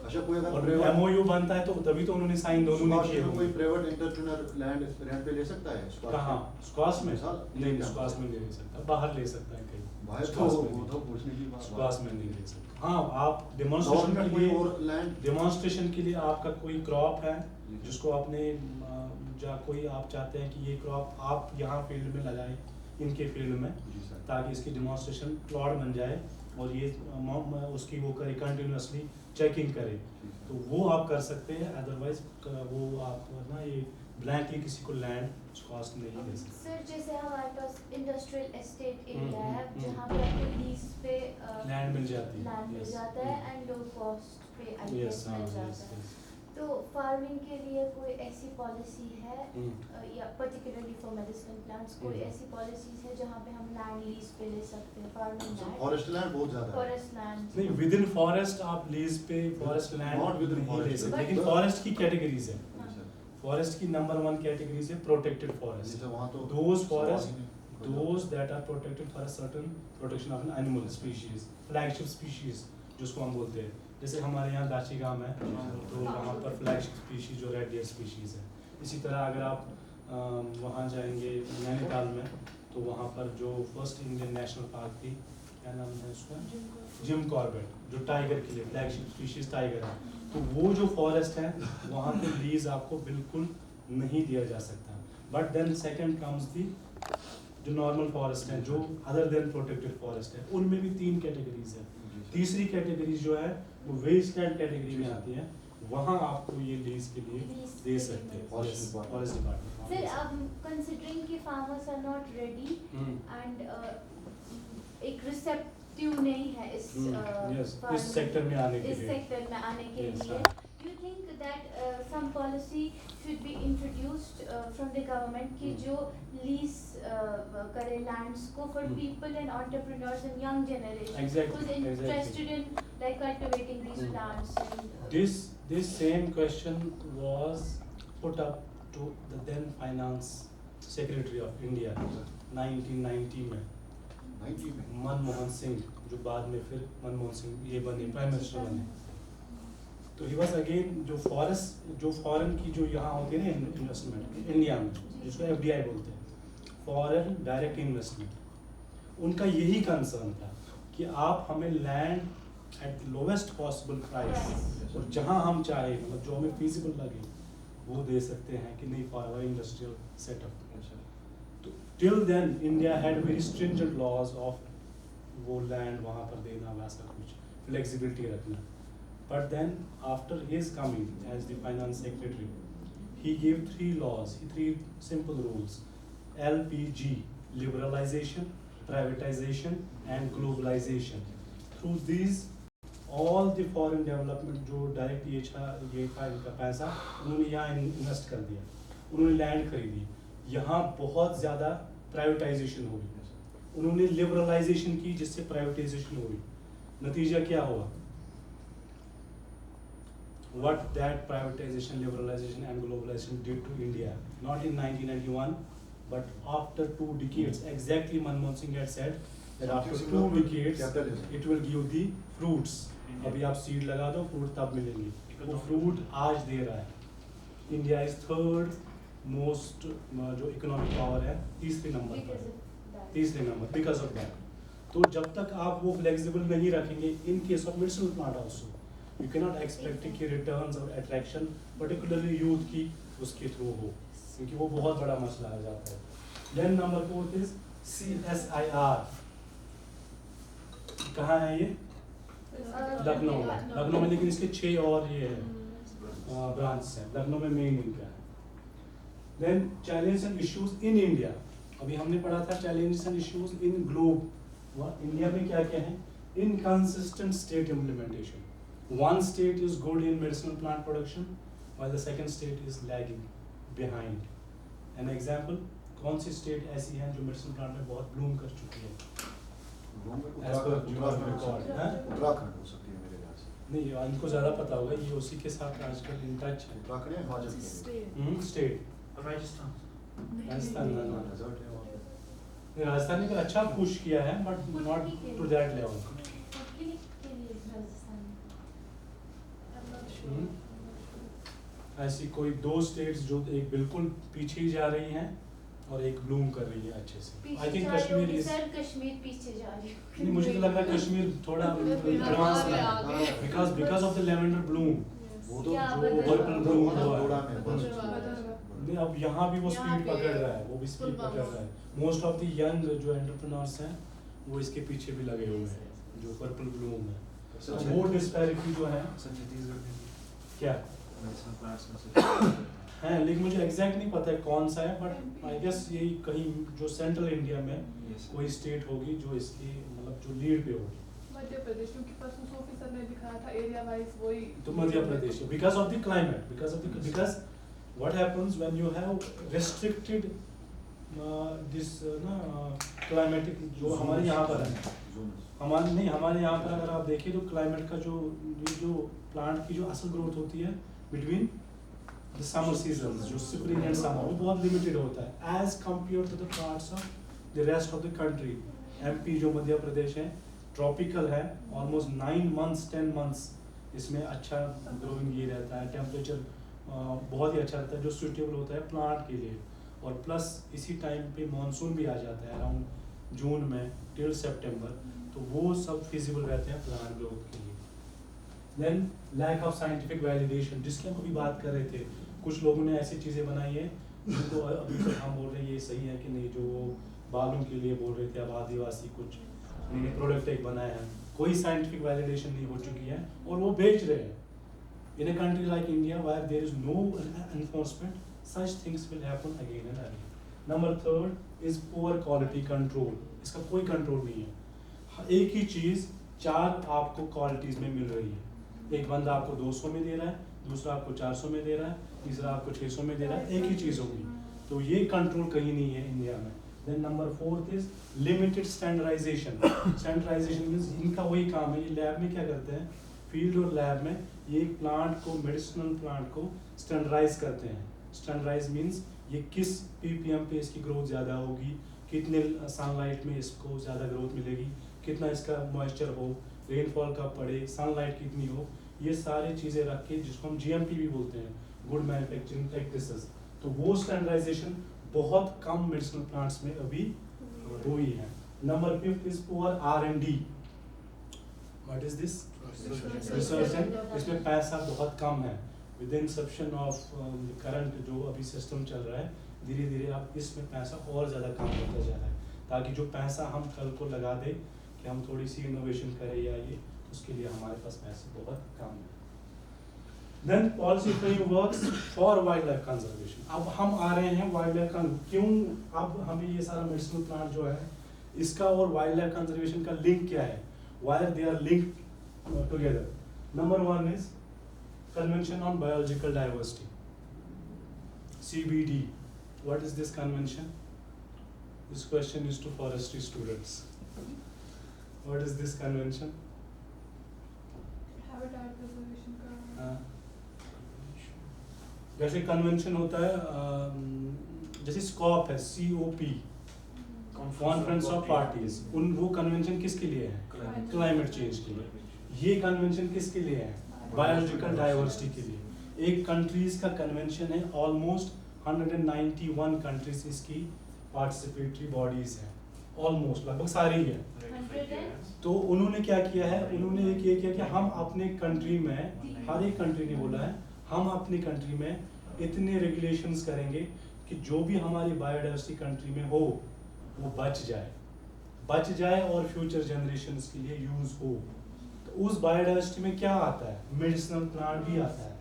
अच्छा, कोई अगर और private- MOU बनता है तो तभी तो उन्होंने साइन दोनों ने स्क्वाश किए में कोई होंगे। प्राइवेट एंटरप्रेन्योर लैंड रेंट पे ले सकता है? स्क्वाश कहाँ? स्क्वाश में? मिसाल, नहीं, इंडिया। स्क्वाश में नहीं ले सकता, बाहर ले सकता है कहीं। भाई तो स्क्वाश में वो नहीं। तो पूछने की बात। स्क्वाश में नहीं ले सकता। हाँ, आप डेमोन्स्ट्रेशन गवर्नमेंट के कोई लिए, और लैंड डेमोन्स्ट्रेशन के लिए आपका कोई क्रॉप है जी। जिसको आपने या कोई आप चाहते हैं कि ये क्रॉप आप यहाँ फील्ड में लगाएं, इनके फील्ड में, जी सर। ताकि इसकी डेमोन्स्ट्रेशन प्लॉट बन जाए और ये उसकी वो करे, कंटिन्यूसली चेकिंग करे, जी सर। तो वो आप कर सकते हैं। अदरवाइज वो आप ना ये ब्लैंकली किसी को लैंड कॉस्ट नहीं दे सकते। सर जैसे हमारे पास इंडस्ट्रियल एस्टेट एरिया है हम्म, जहाँ पे आपको लीज पे लैंड मिल जाती है। लैंड मिल Yes. जाता है एंड लो कॉस्ट पे आई Yes, हाँ, मिल yes, जाता है। yes. तो फार्मिंग के लिए कोई ऐसी पॉलिसी है हम्म। या पर्टिकुलरली फॉर मेडिसिनल प्लांट्स कोई हम्म। ऐसी पॉलिसीज है जहाँ पे हम लैंड लीज पे ले सकते हैं, फार्मिंग लैंड, फॉरेस्ट लैंड बहुत ज्यादा है। Forest land? नहीं, विद इन फॉरेस्ट आप लीज पे फॉरेस्ट लैंड Not within नहीं ले forest. सकते, But- लेकिन फॉरेस्ट की कैटेगरीज है। जी सर। फॉरेस्ट की नंबर 1 कैटेगरीज है प्रोटेक्टेड जी फॉरेस्ट। सर, वहाँ तो Those सवाल forests, ही नहीं। those that are protected for a certain protection of an animal species, flagship species जिसको हम बोलते हैं, जैसे हमारे यहाँ दाची गांव है तो वहाँ पर फ्लैगशिप स्पीशीज जो रेड डियर स्पीशीज है। इसी तरह अगर आप वहाँ जाएंगे नैनीताल में तो वहाँ पर जो फर्स्ट इंडियन नेशनल पार्क थी, क्या नाम है उसका, जिम कॉर्बेट, जो टाइगर के लिए फ्लैगशिप स्पीशीज टाइगर है, तो वो जो फॉरेस्ट है वहाँ पे लीज आपको बिल्कुल नहीं दिया जा सकता। But then second comes the जो नॉर्मल फॉरेस्ट है, जो अदर देन प्रोटेक्टेड फॉरेस्ट है, उनमें भी 3 कैटेगरीज है। जी सर। तीसरी कैटेगरी जो है वो वेस्टलैंड कैटेगरी में आती है, वहाँ आपको ये लीज के लिए Lease दे के सकते हैं। Forest Yes, department. Forest department. Sir अब कंसिडरिंग कि farmers are not ready hmm, and एक रिसेप्टिव नहीं है इस yes, farming- इस सेक्टर में आने के इस लिए। सेक्टर में आने के Yes, लिए हाँ। you think that some policy should be introduced from the government कि जो lease करे lands को for Hmm. people and entrepreneurs and young generation Exactly, who's interested in like cultivating these Hmm. plants and This same question was put up to the then finance secretary of India 1990 में, 90 में। मनमोहन सिंह, जो बाद में फिर मनमोहन सिंह ये बने prime minister बने। तो ही वाज अगेन जो फॉरेन की जो यहाँ होती है ना इन्वेस्टमेंट इंडिया में, जिसको FDI बोलते हैं, फॉरेन डायरेक्ट इन्वेस्टमेंट, उनका यही कंसर्न था कि आप हमें land at lowest possible price और जहाँ हम चाहे, मतलब जो हमें फीजिबल लगे वो दे सकते हैं कि नहीं फॉर आवर इंडस्ट्रियल सेटअप। अच्छा। तो Till then India had very stringent laws of वो land वहाँ पर देना वैसा कुछ flexibility रखना. But then after his coming as the finance secretary, he gave 3 laws, 3 simple rules: LPG, liberalization, privatization and globalization. Through these all the foreign development जो direct ये था इनका पैसा उन्होंने यहाँ इन्वेस्ट कर दिया, उन्होंने लैंड खरीदी, यहाँ बहुत ज़्यादा प्राइवेटाइजेशन हुई, उन्होंने लिबरलाइजेशन की जिससे प्राइवेटाइजेशन हुई. नतीजा क्या हुआ? What that privatization, liberalization and globalization did to India, not in 1991 but after 2 decades. Exactly, Manmohan Singh had said that after 2 decades it will give the fruits. अभी आप सीड लगा दो, फ्रूट तब मिलेंगे. वो फ्रूट आज दे रहा है. इंडिया इज 3rd मोस्ट जो इकोनॉमिक पावर है, 3रे नंबर पर है, 3रे नंबर बिकॉज ऑफ दैट. तो जब तक आप वो फ्लेक्सिबल नहीं रखेंगे, in case of medicinal plant also you can not expect कि रिटर्न्स और अट्रैक्शन पर्टिकुलरली यूथ की उसके थ्रू हो, क्योंकि वो बहुत बड़ा मसला आ जाता है. Then number 4 is CSIR. कहाँ है ये? लखनऊ में, लेकिन इसके 6 और ये ब्रांच हैं. लखनऊ में मेन इनका है. Then challenge and issues in India. अभी हमने पढ़ा था challenges and issues in globe. India में क्या क्या है? Inconsistent state implementation. One state is good in medicinal plant production while the second state is lagging behind. An example, कौन सी state ऐसी है जो मेडिसिनल प्लांट में बहुत ब्लूम कर चुकी है? उत्तराखंड हो सकती है मेरे ख्याल से. नहीं, इनको ज़्यादा पता होगा, ये उसी के साथ आजकल इन टच है. उत्तराखंड या हिमाचल प्रदेश? स्टेट राजस्थान. राजस्थान ना, डेजर्ट है वहाँ पे. राजस्थान ने अच्छा पुश किया है but not to that level. ऐसी कोई 2 स्टेट्स जो एक बिल्कुल पीछे ही जा रही हैं और एक ब्लूम कर रही है अच्छे से. I think Kashmir is, Kashmir पीछे जा रही है. नहीं, मुझे तो लग रहा है कश्मीर थोड़ा एडवांस में है because of the lavender Bloom. वो तो जो पर्पल ब्लूम हुआ थोड़ा है. में नहीं, अब यहाँ भी वो यहाँ स्पीड पे पकड़ रहा है, वो भी स्पीड पकड़ रहा है. मोस्ट ऑफ द यंग जो एंटरप्रेन्योर्स हैं वो इसके पीछे भी लगे हुए हैं, जो पर्पल ब्लूम है. तो वो डिस्पैरिटी जो है छत्तीसगढ़ में क्या मेडिसिनल प्लांट्स में से है, लेकिन मुझे एग्जैक्ट नहीं पता है कौन सा है, बट आई गेस यही कहीं जो सेंट्रल इंडिया में कोई स्टेट होगी जो इसकी मतलब जो लीड पे होगी. मध्य प्रदेश, क्योंकि परसों ऑफिसर ने दिखाया था एरिया वाइज वही. तो Madhya Pradesh because of the climate, because what happens when you have restricted this climatic जो हमारे यहाँ पर है. हमारे यहाँ पर अगर आप देखिए तो क्लाइमेट का जो प्लांट की जो असल ग्रोथ होती है बिटवीन द समर सीजन्स, जो स्प्रिंग एंड समर, वो बहुत लिमिटेड होता है as compare to the parts of the rest of the country. MP जो मध्य प्रदेश है ट्रॉपिकल है, ऑलमोस्ट 9 months 10 months इसमें अच्छा ग्रोइंग ये रहता है. टेम्परेचर बहुत ही अच्छा रहता है जो सूटेबल होता है प्लांट के लिए. और प्लस इसी टाइम पे मानसून भी आ जाता है अराउंड जून में टिल सितंबर, तो वो सब फिजिबल रहते हैं प्लांट ग्रोथ के लिए. Then lack of scientific validation, जिसकी हम अभी बात कर रहे थे. कुछ लोगों ने ऐसी चीज़ें बनाई है जिनको अभी तक हम बोल रहे हैं ये सही है कि नहीं. जो बालों के लिए बोल रहे थे, अब आदिवासी कुछ नए प्रोडक्ट एक बनाया है, कोई साइंटिफिक वैलिडेशन नहीं हो चुकी है और वो बेच रहे हैं. In a country like India where there is no enforcement, such things will happen again and again. Number 3 is poor quality control. इसका कोई कंट्रोल नहीं है. एक ही चीज़ 4 आपको क्वालिटीज़ में मिल रही है. एक बंदा आपको 200 में दे रहा है, दूसरा आपको 400 में दे रहा है, तीसरा आपको 600 में दे रहा है. एक ही चीज़ होगी, तो ये कंट्रोल कहीं नहीं है इंडिया में. Then number 4 is limited standardisation. Standardisation means इनका वही काम है, ये लैब में क्या करते हैं, फील्ड और लैब में ये प्लांट को, मेडिसिनल प्लांट को स्टैंडर्डाइज करते हैं. स्टैंडर्डाइज मीन्स ये किस ppm पे इसकी ग्रोथ ज़्यादा होगी, कितने सनलाइट में इसको ज़्यादा ग्रोथ मिलेगी, कितना इसका मॉइस्चर हो, रेनफॉल कब पड़े, सनलाइट कितनी हो, ये सारी चीज़ें रख के जिसको हम GMP भी बोलते हैं, गुड मैन्युफैक्चरिंग प्रैक्टिसेस. तो वो स्टैंडर्डाइजेशन बहुत कम मेडिसिनल प्लांट्स में अभी हुई है. Number 5 is poor R&D. What is this? Research and, इसमें पैसा बहुत कम है. With the Inception of current जो अभी सिस्टम चल रहा है, धीरे धीरे अब इसमें पैसा और ज़्यादा कम होता जा रहा है, ताकि जो पैसा हम कल को लगा दें कि हम थोड़ी सी इनोवेशन करें या ये, उसके लिए हमारे पास पैसे बहुत कम है। Then policy frameworks for wild life conservation. अब हम आ रहे हैं वाइल्ड लाइफ क्यों, अब हमें ये सारा मेडिसिनल प्लांट जो है इसका और वाइल्ड लाइफ कंजर्वेशन का लिंक क्या है, why they are linked together. Number 1 is Convention on Biological Diversity, CBD. What is this convention? This question is to forestry students. What is this convention? Habitat preservation का जैसे convention होता है जैसे scope है, COP, conference of parties, उन वो convention किसके लिए है? क्लाइमेट चेंज के लिए। ये कन्वेंशन किसके लिए है? बायोलॉजिकल डाइवर्सिटी के लिए। एक कंट्रीज का कन्वेंशन है, ऑलमोस्ट 191 कंट्रीज इसकी पार्टिसिपेटरी बॉडीज हैं, ऑलमोस्ट लगभग सारी है। 100 तो उन्होंने क्या किया है, उन्होंने ये किया कि हम अपने कंट्री में, हर एक कंट्री ने बोला है हम अपनी कंट्री में इतने रेगुलेशंस करेंगे कि जो भी हमारी बायोडाइवर्सिटी कंट्री में हो वो बच जाए और फ्यूचर जनरेशंस के लिए यूज हो। तो उस बायोडाइवर्सिटी में क्या आता है? मेडिसिनल प्लांट भी आता है,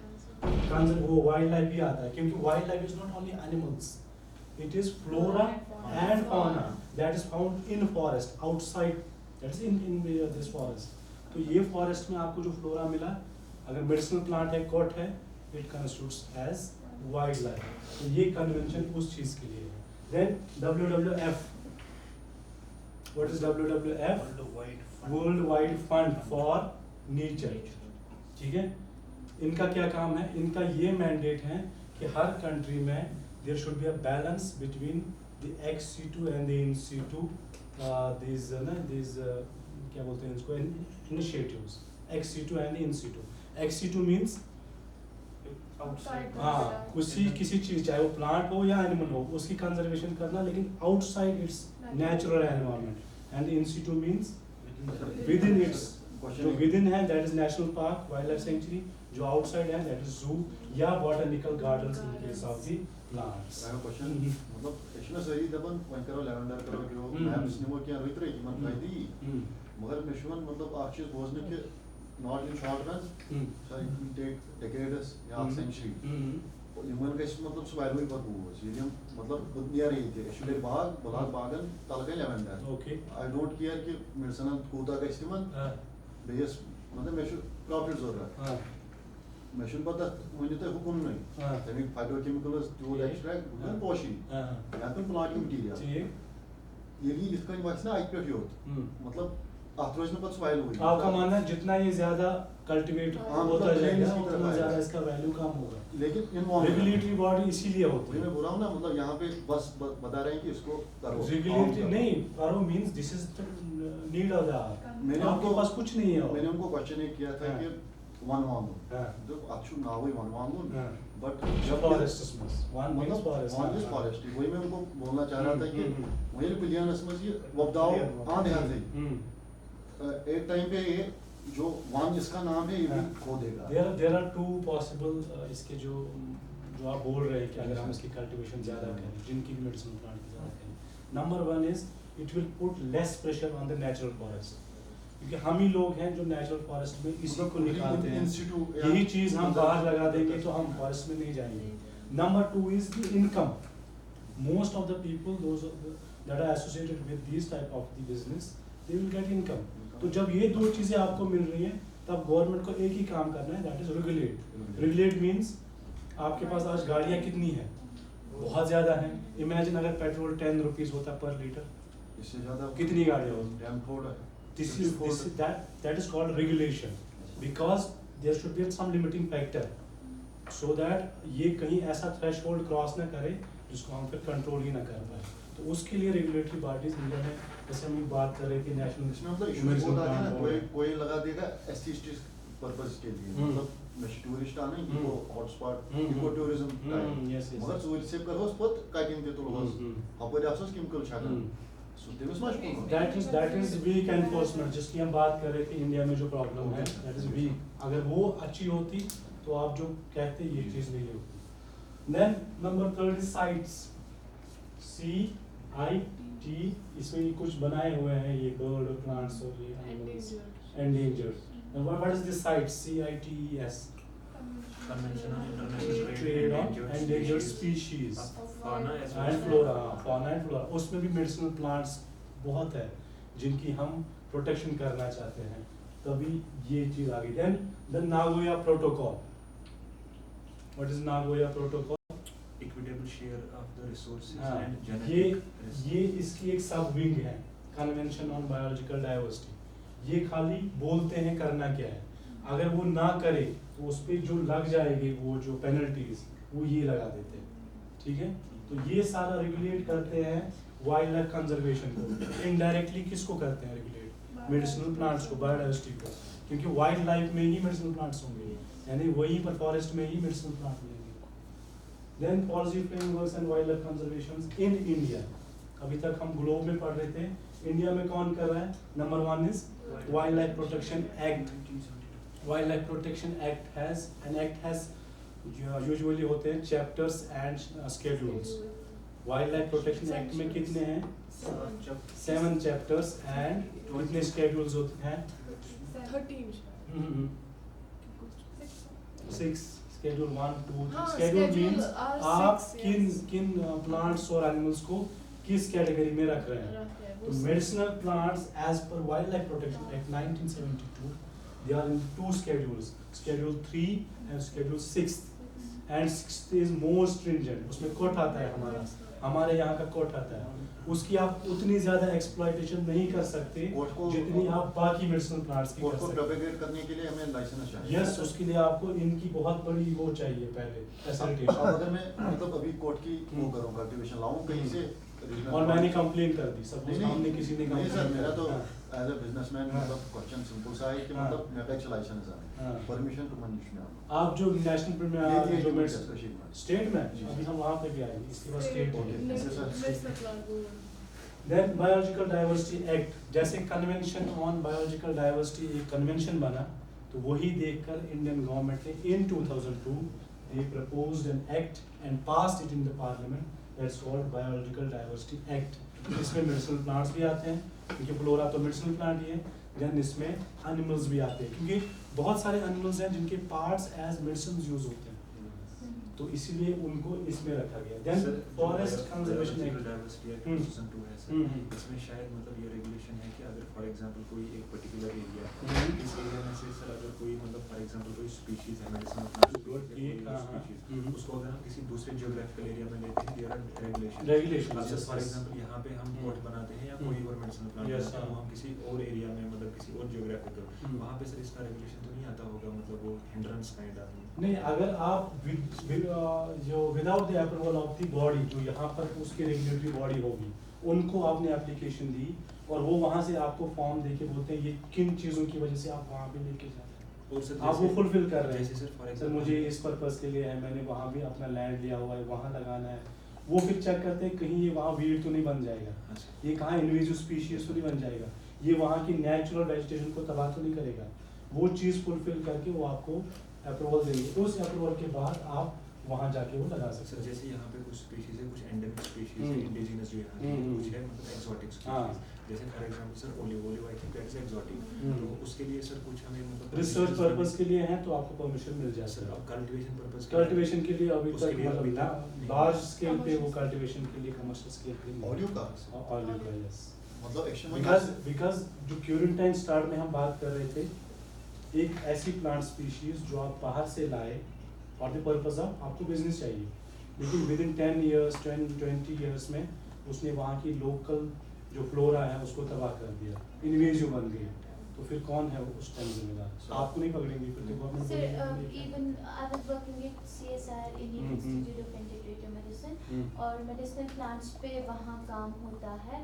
वो वाइल्ड लाइफ भी आता है, क्योंकि wild life is not only animals, it is flora and fauna that is found in forest outside, that is in this forest. तो ये forest में आपको जो flora मिला, अगर medicinal plant है, cot है, it constitutes as wildlife. तो ये convention उस चीज के लिए है। Then WWF, what is WWF? World Wide Fund for Nature. ठीक है, इनका क्या काम है? इनका ये mandate है कि हर country में there should be a balance between the ex situ and the in situ these क्या बोलते हैं इसको, initiatives, ex situ and the in situ. Ex situ means हाँ किसी चीज, चाहे वो प्लांट हो या एनिमल हो, उसकी कंजर्वेशन करना, लेकिन outside it's natural environment, and in Situ means with in its, जो विद इन है that is national park, wild life sanctuary, जो आउटसाइड है दैट इज जू या botanical gardens in case of the plants. I have a question. मतलब actually सही दबन one करो lavender करो जो मैं इसने क्या रोइत रही मन फायदी, मगर मेशवन मतलब आप चीज बोझने के not in short run, so it will take decades या सेंचुरी, यमन गस मतलब सवाल हुई पर बोझ ये मतलब दुनिया रही थी एक्चुअली बाग बलाग बागन तलके lavender. Okay, I don't care कि मेडिसिन कोता गस तिमन बेस मतलब मेशु प्रॉफिट जरूर मेशन पता मुझे तो हुकुम नहीं तभी फाइटोकेमिकल्स टूल एक्सट्रैक्ट बुन पोशी या तो प्लांट मटेरियल ये भी इसका वैक्सीन आई पे होत मतलब आथरोज में पता वाइल हुई। आपका मानना है जितना ये ज्यादा कल्टीवेट होता जाएगा उतना ज्यादा इसका वैल्यू कम होगा, लेकिन रेगुलेटरी बॉडी इसीलिए होती है। मैं बोल रहा हूं ना, मतलब यहाँ पे बस बता रहे हैं कि इसको करो, रेगुलेटरी नहीं करो means this is the need of the hour. मैंने आपके पास कुछ नहीं है, मैंने उनको क्वेश्चन किया था कि वन वामून जो अच्छु नाव ही वन वामून, बट जब फॉरेस्ट में वन मींस फॉरेस्ट वही मैं उनको बोलना चाह रहा था कि वही पिलियनस में ये वबदाओ आ ध्यान से एक टाइम पे ये जो वन इसका नाम है ये भी खो देगा। देयर आर टू पॉसिबल इसके जो आप बोल रहे हैं कि अगर हम इसकी कल्टीवेशन ज्यादा करें, जिनकी भी मेडिसिनल प्लांट की ज्यादा करें, number 1 is it will put less pressure on the natural forest, क्योंकि हम ही लोग हैं जो नेचुरल फॉरेस्ट में इसी को निकालते हैं, यही चीज हम बाहर लगा देंगे तो हम फॉरेस्ट में नहीं जाएंगे। Number 2 is the income, most of the people those that are associated with this type of the business they will get income. तो जब ये दो चीजें आपको मिल रही हैं तब गवर्नमेंट को एक ही काम करना है, that is regulate. Regulate means आपके पास आज गाड़ियां कितनी हैं, बहुत ज्यादा हैं। इमेजिन अगर पेट्रोल 10 रुपीज होता पर लीटर, इससे ज्यादा कितनी गाड़ियां होती? That is called regulation, because there should be some limiting factor so that ये कहीं ऐसा threshold cross ना करे जिसको हम फिर कंट्रोल ही ना कर पाए। तो उसके लिए रेगुलेटरी बॉडीज इंडिया में, जैसे हम बात कर रहे थे नेशनल, इसमें मतलब इश्यूज होता है ना, कोई लगा देगा एसटी पर्पस के लिए, मतलब मैं टूरिस्ट आने इको हॉटस्पॉट इको टूरिज्म का, मगर सूर से करो पत काटिंग के तो होस अपन अफसोस केमिकल छाटा दैट इज वीक एनफोर्समेंट, जिसकी हम बात कर रहे थे इंडिया में जो प्रॉब्लम है, दैट इज वीक। अगर वो अच्छी होती तो आप जो कहते ये चीज नहीं होती। Then number 3 is sites. CIT, इसमें कुछ बनाए हुए हैं ये बर्ड और प्लांट्स और ये animals, endangered. And what is this site? CITES. Convention on International Trade on endangered Species. species. Fauna as well And as flora, fauna and flora. उसमें भी medicinal plants बहुत है जिनकी हम प्रोटेक्शन करना चाहते हैं, तभी ये चीज आ गई. Then the Nagoya Protocol. What is Nagoya Protocol? equitable share of the resources हाँ, and ये genetic risk. ये इसकी एक सब विंग है, कन्वेंशन ऑन बायोलॉजिकल डाइवर्सिटी. ये खाली बोलते हैं करना क्या है, अगर वो ना करे तो उस पर जो लग जाएगी वो जो पेनल्टीज वो ये लगा देते हैं. ठीक है, तो ये सारा रेगुलेट करते हैं वाइल्ड लाइफ कंजर्वेशन को. इनडायरेक्टली किसको करते हैं रेगुलेट? मेडिसिनल प्लांट्स को, बायोडाइवर्सिटी को, क्योंकि वाइल्ड लाइफ में ही मेडिसिनल प्लांट्स होंगे, यानी वहीं पर फॉरेस्ट में ही मेडिसिनल प्लांट मिलेंगे. Then policy frameworks and wildlife conservation in India. अभी तक हम ग्लोब में पढ़ रहे थे, इंडिया में कौन कर रहा है? Number 1 is Wildlife Protection Act. Wildlife Protection Act has usually होते हैं chapters and schedules. Wildlife Protection Act में कितने हैं? 7 chapters and कितने schedules होते हैं? 13 6. Schedule 1, 2, 3. हाँ, Schedule schedule means are आप 6, किन yes. किन प्लांट्स और एनिमल्स को किस कैटेगरी में रख रहे हैं. तो medicinal plants as per Wildlife Protection Act 1972, they are in 2 schedules, Schedule 3 and Schedule 6. And 6th is more stringent. उसमें कोट आता है हमारे यहाँ का कोट आता है. उसकी आप उतनी ज्यादा एक्सप्लॉयटेशन नहीं कर सकते जितनी आप बाकी मेडिसिनल प्लांट्स की कर को सकते. प्रोपेगेट करने के लिए हमें लाइसेंस चाहिए. यस, उसके लिए आपको इनकी बहुत बड़ी वो चाहिए पहले अब फैसिलिटेशन. अगर मैं मतलब अभी कोर्ट की वो करूँ, कल्टीवेशन लाऊं कहीं से regional और मैंने court- कंप्लेन कर दी, सब नहीं, सामने किसी ने नहीं सर, मेरा तो हाँ. एज अ बिजनेसमैन हाँ. मतलब क्वेश्चन सिंपल सा है कि हाँ. मतलब मेरे पास लाइसेंस है, हाँ. परमिशन टू मैनेज में आप जो नेशनल में ये जो जो स्टेट में जी. अभी हम वहाँ पे भी आएंगे, इसके बाद स्टेट Okay. में. देन बायोलॉजिकल डाइवर्सिटी एक्ट, जैसे कन्वेंशन ऑन बायोलॉजिकल डाइवर्सिटी एक कन्वेंशन बना, तो वही देखकर इंडियन गवर्नमेंट ने इन 2002 they proposed an act and passed it in the parliament that's called Biological Diversity Act. इसमें मेडिसिनल प्लांट्स भी आते हैं, क्योंकि फ्लोरा तो मेडिसिनल प्लांट ही है. देन इसमें एनिमल्स भी आते हैं, क्योंकि बहुत सारे एनिमल्स हैं जिनके पार्ट्स एज मेडिसिन यूज होते हैं, तो इसीलिए उनको इसमें रखा गया. Then forest conservation act. Diversity act hmm. 2002 है सर. इसमें शायद मतलब ये रेगुलेशन है कि अगर फॉर एग्जांपल कोई एक पर्टिकुलर एरिया, इस एरिया में से सर अगर कोई मतलब फॉर एग्जांपल कोई स्पीशीज है मेडिसिनल प्लांट, उसको अगर हम किसी दूसरे जियोग्राफिकल एरिया में लेते हैं, देयर आर रेगुलेशन. जैसे फॉर एग्जांपल यहाँ पे हम कोर्ट बनाते हैं या कोई और मेडिसिनल प्लांट Yes, बनाते हैं, हाँ. हम किसी और एरिया में मतलब किसी और जियोग्राफिकल, वहाँ पे सर इसका रेगुलेशन तो नहीं आता होगा, मतलब वो हिंड्रेंस काइंड ऑफ. नहीं, अगर आप जो without the approval of the body, जो यहाँ पर उसकी रेगुलेटरी बॉडी होगी, उनको आपने एप्लीकेशन दी और वो वहाँ से आपको फॉर्म देके बोलते हैं ये किन चीज़ों की वजह से आप वहाँ पे लेके जाते हैं, और सर आप वो फुलफिल कर रहे जैसे हैं. सर फॉर सर एग्जांपल मुझे इस पर्पस के लिए है, मैंने वहाँ भी अपना लैंड लिया हुआ है, वहाँ लगाना है. वो फिर चेक करते हैं कहीं ये वहाँ वीड तो नहीं बन जाएगा, ये कहाँ इन्वेजिव स्पीशीज तो नहीं बन जाएगा, ये वहाँ की नेचुरल वेजिटेशन को तबाह तो नहीं करेगा. वो चीज़ फुलफिल करके वो आपको अप्रूवल देंगे. उस अप्रूवल के बाद आप वहाँ जाके वो लगा सकते सर हैं. जैसे यहाँ पे कुछ स्पीशीज है, कुछ एंडेमिक स्पीशीज है, हम्म. इंडिजिनस जो यहाँ की है, कुछ है मतलब एक्सोटिक हाँ. स्पीशीज. जैसे for example sir olive I think that is exotic. Hmm. तो उसके लिए सर कुछ हमें मतलब रिसर्च पर्पस के लिए है तो आपको परमिशन मिल जाए. सर अब कल्टीवेशन पर्पस कल्टीवेशन के लिए अभी उसके तक लिए अभी मतलब तक लार्ज स्केल पे वो कल्टीवेशन के लिए कमर्शियल स्केल पे नहीं. ऑडियो का ऑलिव का यस. मतलब एक्शन बिकॉज जो क्यूरेंटाइन स्टार्ट में हम बात कर रहे थे, एक ऐसी प्लांट स्पीशीज जो आप बाहर से लाए और द पर्पस ऑफ आपको बिजनेस चाहिए, लेकिन विद इन 10 years 20 years में उसने वहाँ की लोकल जो फ्लोरा है उसको तबाह कर दिया, इन्वेजिव बन गई. तो फिर कौन है उस टाइम जिम्मेदार? आपको नहीं पकड़ेंगे फिर तो गवर्नमेंट Sir, बोलेगी. even I was working at CSIR, Indian Institute of Integrative Medicine, और medicinal plants पे वहाँ काम होता है,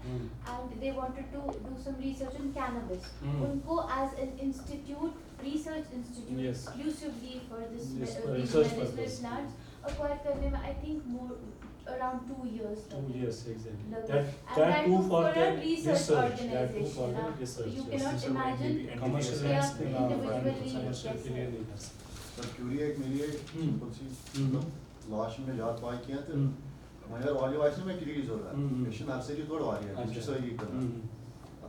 and they wanted to do some research on cannabis. उनको as an institute, research institute, Yes. exclusively for this Yes, for these research medicinal purpose. plants acquire करने में I think more around 2 years. 2 years exactly. Love That it. And that too too for for the a research That too for organization, the huh? research. You yes. cannot Yes, sir, imagine NDP Commercial Yeah, lands के individually, commercial yes, के लिए sir. नहीं कर सकते. Sir Curie एक मेरी एक simple सी मतलब लाश में जात पाई किया थे मगर ऑलिव आइस में क्रीज हो रहा है ये नर्सरी थोड़ा आ रही है अच्छा। कुछ सही करना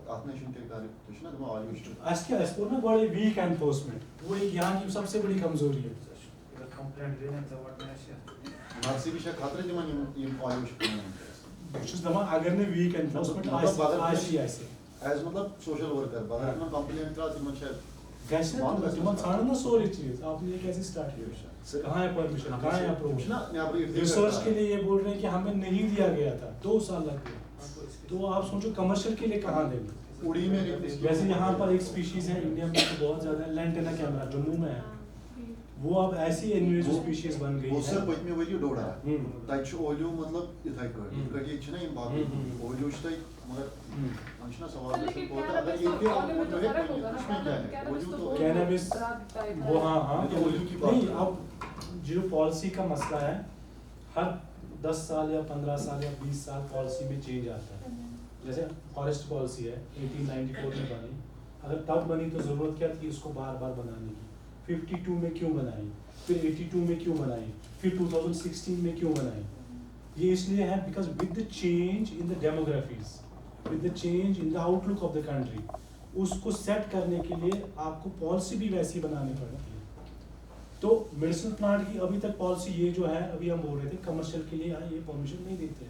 आपने शुन के कार्य तो ना तुम ऑलिव आज क्या ना बड़े वीक एनफोर्समेंट वो एक यहाँ की सबसे बड़ी कमजोरी है कंप्लेंट देने जबरदस्त है नर्सरी से खतरे जमा ये ऑलिव बस दमा अगर ने वीक एनफोर्समेंट आज ऐसे एज मतलब सोशल वर्कर बगर ना कंप्लेंट करा तुम कैसे तुम छाड़ो ना सारी चीज आपने ये कैसे स्टार्ट किया कहाँ है परमिशन कहाँ है अप्रूवल रिसर्च के लिए ये बोल रहे हैं कि हमें नहीं दिया गया था 2 साल लग गए तो आप सोचो कमर्शियल के लिए कहाँ देंगे उड़ी में वैसे यहाँ पर एक स्पीशीज है इंडिया में तो बहुत ज्यादा है लेंटेना कैमरा जम्मू में है वो अब ऐसी इन्वेजिव स्पीशीज बन गई वो है सर पत्नी वाली डोडा तक ओलियो मतलब इथाई कड़ी छना इन बात ओलियो छताई मगर अंशना सवाल लेकिन होता अगर ये भी कैनबिस तो फर्क होगा ना उसमें क्या है ओलियो तो कैनबिस वो हाँ तो ओलियो की बात नहीं अब जो पॉलिसी का मसला है हर 10 साल या 15 साल या 20 साल पॉलिसी में चेंज आता है जैसे फॉरेस्ट पॉलिसी है 1894 में बनी अगर तब बनी तो जरूरत क्या थी इसको बार बार बनाने की 52 में क्यों बनाई फिर 82 में क्यों बनाई फिर 2016 में क्यों बनाई ये इसलिए है because with the change in the demographies with the change in the outlook of the country उसको सेट करने के लिए आपको पॉलिसी भी वैसी बनानी पड़ती है तो मेडिसिनल प्लांट की अभी तक पॉलिसी ये जो है अभी हम बोल रहे थे कमर्शियल के लिए ये परमिशन नहीं देते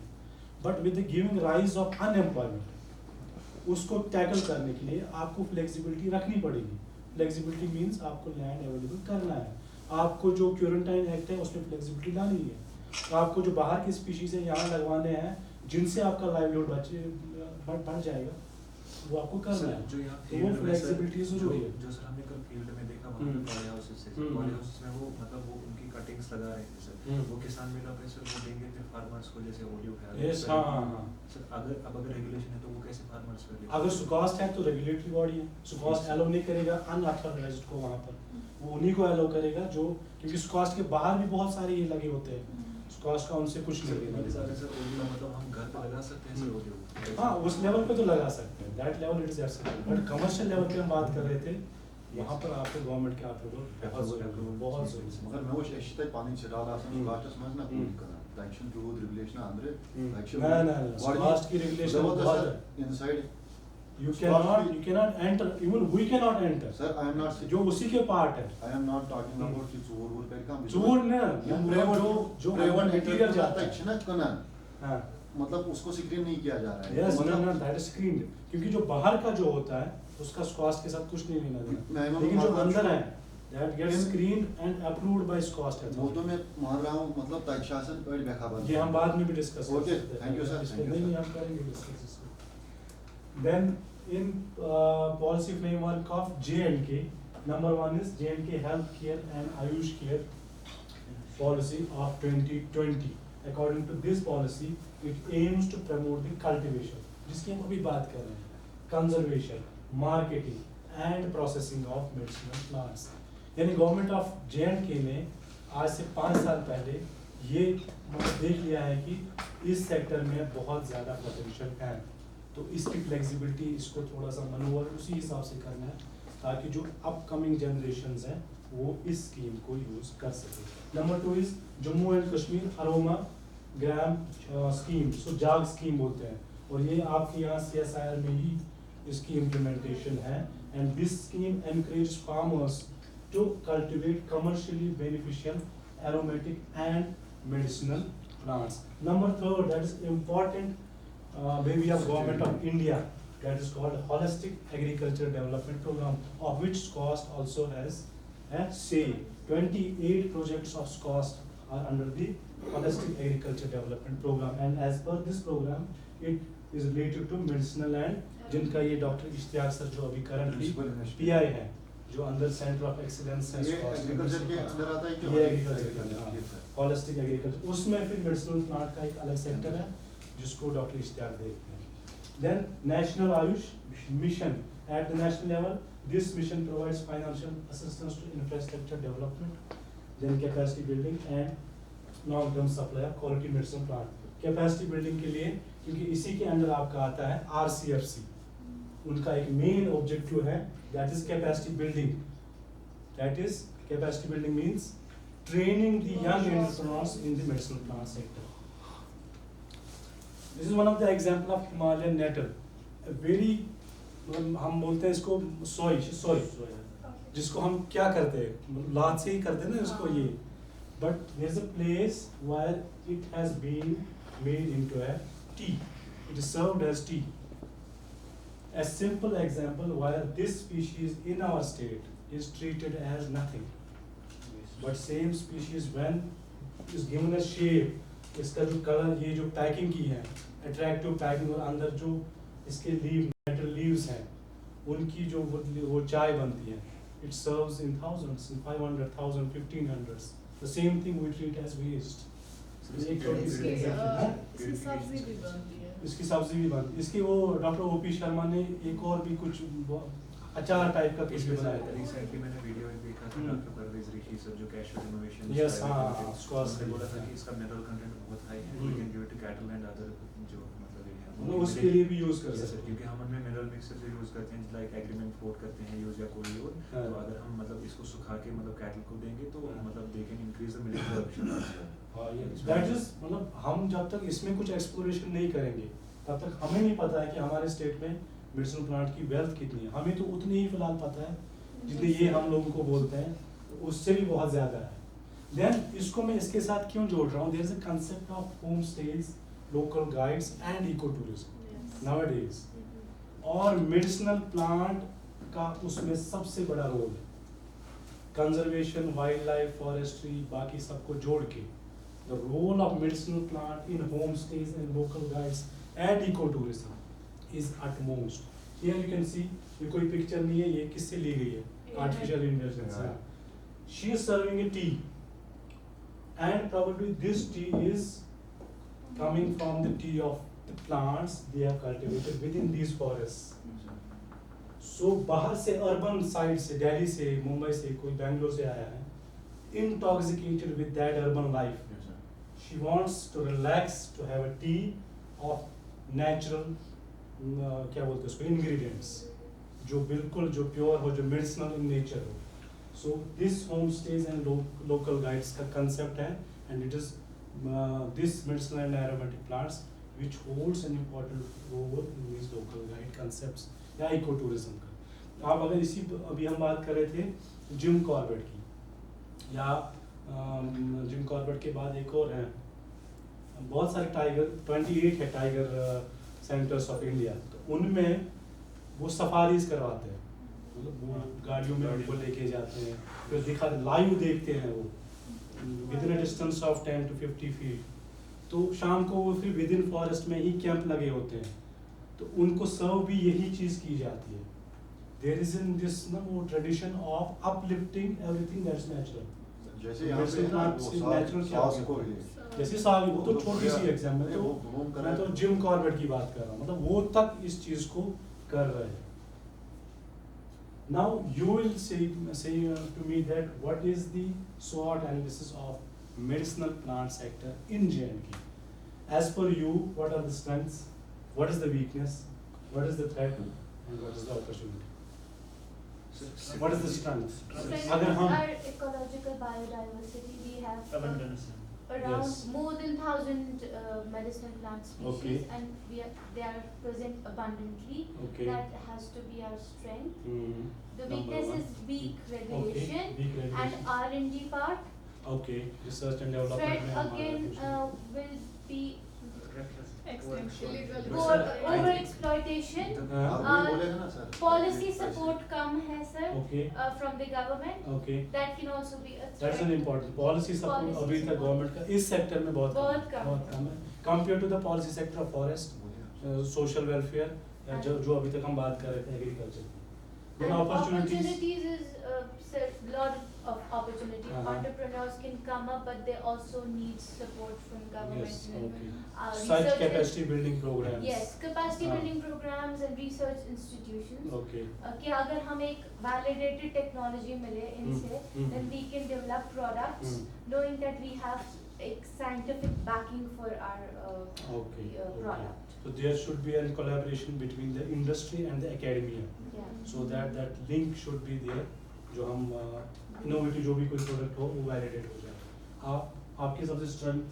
but with the giving rise of unemployment उसको टैकल करने के लिए आपको फ्लेक्सिबिलिटी रखनी पड़ेगी फ्लेक्सिबिलिटी मीन्स आपको लैंड अवेलेबल करना है आपको जो क्यूरेंटाइन एक्ट है उसमें फ्लेक्सिबिलिटी लानी है आपको जो बाहर की स्पीशीज है यहाँ लगवाने हैं जिनसे आपका लाइवलीहुड बढ़ जाएगा वो आपको करना है जो यहाँ तो वो field में फ्लेक्सिबिलिटी सर, जरूरी है जो सर हमने कल फील्ड में देखा वहाँ पे पॉली हाउसेस से पॉली हाउसेस में वो मतलब वो उनकी कटिंग्स लगा रहे थे सर वो किसान मेला पे सर वो देंगे थे फार्मर्स को जैसे ओलियो है यस हाँ सर अब अगर रेगुलेशन है तो वो कैसे फार्मर्स पे अगर सुकॉस्ट है तो रेगुलेटरी बॉडी है सुकॉस्ट एलो नहीं करेगा अनऑथराइज्ड को वहाँ पर वो उन्हीं को एलो करेगा जो क्योंकि सुकॉस्ट के बाहर भी बहुत सारे ये लगे होते हैं सुकॉस्ट का उनसे कुछ नहीं लेना देना सर ओलियो मतलब हम घर पे लगा सकते हैं सर ओलियो हाँ उस लेवल पे तो लगा सकते हैं that level it is acceptable but commercial level पे हम बात कर रहे थे वहाँ पर आपको गवर्नमेंट के अप्रूवल बहुत जरूरी है मगर मैं वो शिष्ट पानी छिड़ाल आसान लास्टस में ना कूद करना टेंशन टू रेगुलेशन अंदर ना सुकॉस्ट की रेगुलेशन बहुत है inside you cannot enter even we cannot enter sir I am not जो उसी के पार्ट है I am not talking about कि चोर कर काम चोर ने जो प्रेवन मटेरियल जाता है है कना हाँ मतलब उसको स्क्रीन नहीं किया जा रहा है यस मतलब नो दैट इज स्क्रीन्ड क्योंकि जो बाहर का जो होता है उसका स्कॉस्ट के साथ कुछ नहीं लेना देना मैं लेकिन जो मतलब अंदर है that gets screened and approved by SKUAST वो तो मैं मान रहा हूँ मतलब तक्षासन और बेखबर ये हम बाद में भी discuss Okay, thank you, sir, thank you, नहीं sir. हम करेंगे डिस्कस इसको then in policy framework of J&K, number 1 is J&K Health Care and Ayush Care policy of 2020. According to this policy, it aims to promote the cultivation, जिसकी हम अभी बात कर रहे हैं, conservation, marketing and processing of medicinal plants. यानी government of J&K ने आज से 5 साल पहले ये देख लिया है कि इस सेक्टर में बहुत ज़्यादा पोटेंशियल है तो इसकी फ्लेक्सिबिलिटी इसको थोड़ा सा मनोवर उसी हिसाब से करना है ताकि जो अपकमिंग जनरेशंस हैं वो इस स्कीम को यूज़ कर सके number 2 is Jammu and Kashmir aroma gram scheme so जाग स्कीम बोलते हैं और ये आपके यहाँ CSIR में ही इसकी इम्प्लीमेंटेशन है and this scheme encourage farmers to cultivate commercially beneficial aromatic and medicinal plants number 3 that is important maybe of government of India that is called Holistic Agriculture Development Program of which SCOST also has a say. 28 projects of SCOST are under the Holistic Agriculture Development Program and as per this program it is related to medicinal and जिनका ये doctor Ishtiyaq sir जो अभी currently PI है जो अंदर centre of excellence है ये agriculture के अंदर आता है कि ये एग्रीकल्चर के अंदर होलिस्टिक एग्रीकल्चर उसमें फिर मेडिसिनल प्लांट का एक अलग सेक्टर है जिसको डॉक्टर इश्तियाक देखते हैं then national AYUSH mission at the national level this mission provides financial assistance to infrastructure development then capacity building and long term supply of quality medicine plant capacity building के लिए क्योंकि इसी के अंदर आपका आता है RCFC उनका एक मेन ऑब्जेक्टिव है that is capacity building that is capacity building means training the young entrepreneurs in the medicinal plant sector This is one of the example of Himalayan nettle, a very हम बोलते हैं इसको soy जिसको हम क्या करते हैं लात से ही करते हैं ना इसको ये, but there's a place where it has been made into a tea, it is served as tea. A simple example where this species in our state is treated as nothing, but same species when is given a shape, इसका जो colour ये जो packing की है attractive packing और अंदर जो इसके लीव मेटल लीव्स हैं उनकी जो वो चाय बनती है, it serves in thousands, in 500,000, 1500s. The same thing we treat as waste. इसकी सब्जी भी बनती है। इसकी सब्जी भी बनती है। इसकी वो डॉक्टर ओपी शर्मा ने एक और भी कुछ अचार टाइप का कुछ भी बनाया था। रिसेंटली मैंने वीडियो में देखा था डॉक्टर परवेज ऋषि सर जो कैशुअल इनोवेशन Yes, हाँ, उसने बोला था कि इसका मिनरल कंटेंट बहुत हाई है, we can give it to cattle and other जो मतलब ये है उसके लिए भी यूज कर सकते सकते हैं, क्योंकि हम उनमें मिनरल मिक्सर जो यूज करते हैं लाइक एग्रीमेंट फोर्ड करते हैं यूज या कोई और, तो अगर हम मतलब इसको सुखा के मतलब कैटल को देंगे तो मतलब they can increase the milk production. That is मतलब हम जब तक इसमें कुछ एक्सप्लोरेशन नहीं करेंगे तब तक हमें नहीं पता है कि हमारे स्टेट में मेडिसिनल प्लांट की वेल्थ कितनी है। हमें तो उतनी ही फिलहाल पता है जितनी ये हम लोगों को बोलते हैं, उससे भी बहुत ज़्यादा है। देन इसको मैं इसके साथ क्यों जोड़ रहा हूँ, there is a concept of home stays, local guides and eco tourism nowadays, और मेडिसिनल प्लांट का उसमें सबसे बड़ा रोल है। कंजर्वेशन, वाइल्ड लाइफ, फॉरेस्ट्री, बाकी सबको जोड़ के the role of medicinal plant in home stays and local guides and eco tourism is utmost. Here you can see, ये कोई पिक्चर नहीं है, ये किससे ली गई है, artificial intelligence है। She is serving a tea, and probably this tea is coming from the tea of the plants they have cultivated within these forests. So बाहर से urban side से, दिल्ली से, मुंबई से, कोई बैंगलोर से आया है, intoxicated with that urban life. She wants to relax, to have a tea of natural क्या बोलते हैं उसको इंग्रेडिएंट्स जो बिल्कुल जो प्योर हो, जो मेडिसिनल इन नेचर हो। So this home stays and local guides का कंसेप्ट है, and it is this medicinal and aromatic plants which holds an important role in this local guide concepts या eco tourism का। आप अगर इसी अभी हम बात कर रहे थे जिम कॉर्बेट की, या जिम कॉर्बेट के बाद एक और है, बहुत सारे टाइगर 28 है टाइगर सेंटर्स ऑफ इंडिया, तो उनमें वो सफारीज करवाते हैं, मतलब वो गाड़ियों में उनको लेके जाते हैं, फिर दिखा लाइव देखते हैं वो with in distance of 10 to 50 feet. तो शाम को वो फिर विद इन फॉरेस्ट में ही कैंप लगे होते हैं, तो उनको सर्व भी यही चीज़ की जाती है। देयर इज इन दिस ना वो tradition of uplifting everything that's natural, जैसे यहाँ पे ना वो सास को भी जैसे साल वो तो छोटी सी एग्जाम्पल, तो मैं तो जिम कॉर्बेट की बात कर रहा हूँ, मतलब वो तक इस चीज को कर रहे हैं। Now you will say to me that what is the SWOT analysis of medicinal plant sector in J&K. As per you, what are the strengths, what is the weakness, what is the threat, and what is the opportunity? What is the strength? अगर हम Our ecological biodiversity, we have Abundance. around Yes. more than 1,000 medicinal plant species, Okay. and they are present abundantly. Okay. That has to be our strength. Hmm. The Number weakness one. is weak Okay, regulation, weak regulation. and R&D part. Okay, research and development Threat में हमारा again कुछ will be Extinction. over exploitation. हाँ, आप वही बोलेगा ना sir, Policy support कम है sir, Okay, from the government. okay. That can also be a That's an threat. important policy support Policy अभी तक support. गवर्नमेंट का इस सेक्टर में बहुत बहुत कम है compare to the policy sector of forest, social welfare, या जो अभी तक हम बात कर रहे थे एग्रीकल्चर की। And Then opportunities. opportunities is lot of opportunity. Uh-huh. Entrepreneurs can come up, but they also need support from government. Yes, and, okay. Such research capacity building programs. Yes, capacity हाँ. building programs and research institutions. Okay. कि अगर हम एक validated technology मिले इनसे, then we can develop products, knowing that we have a scientific backing for our Okay. product. So there should be a collaboration between the industry and the academia. Yeah. So that link should be there, जो हम innovative जो भी कोई product हो वो validate हो जाए। आपकी सबसे strength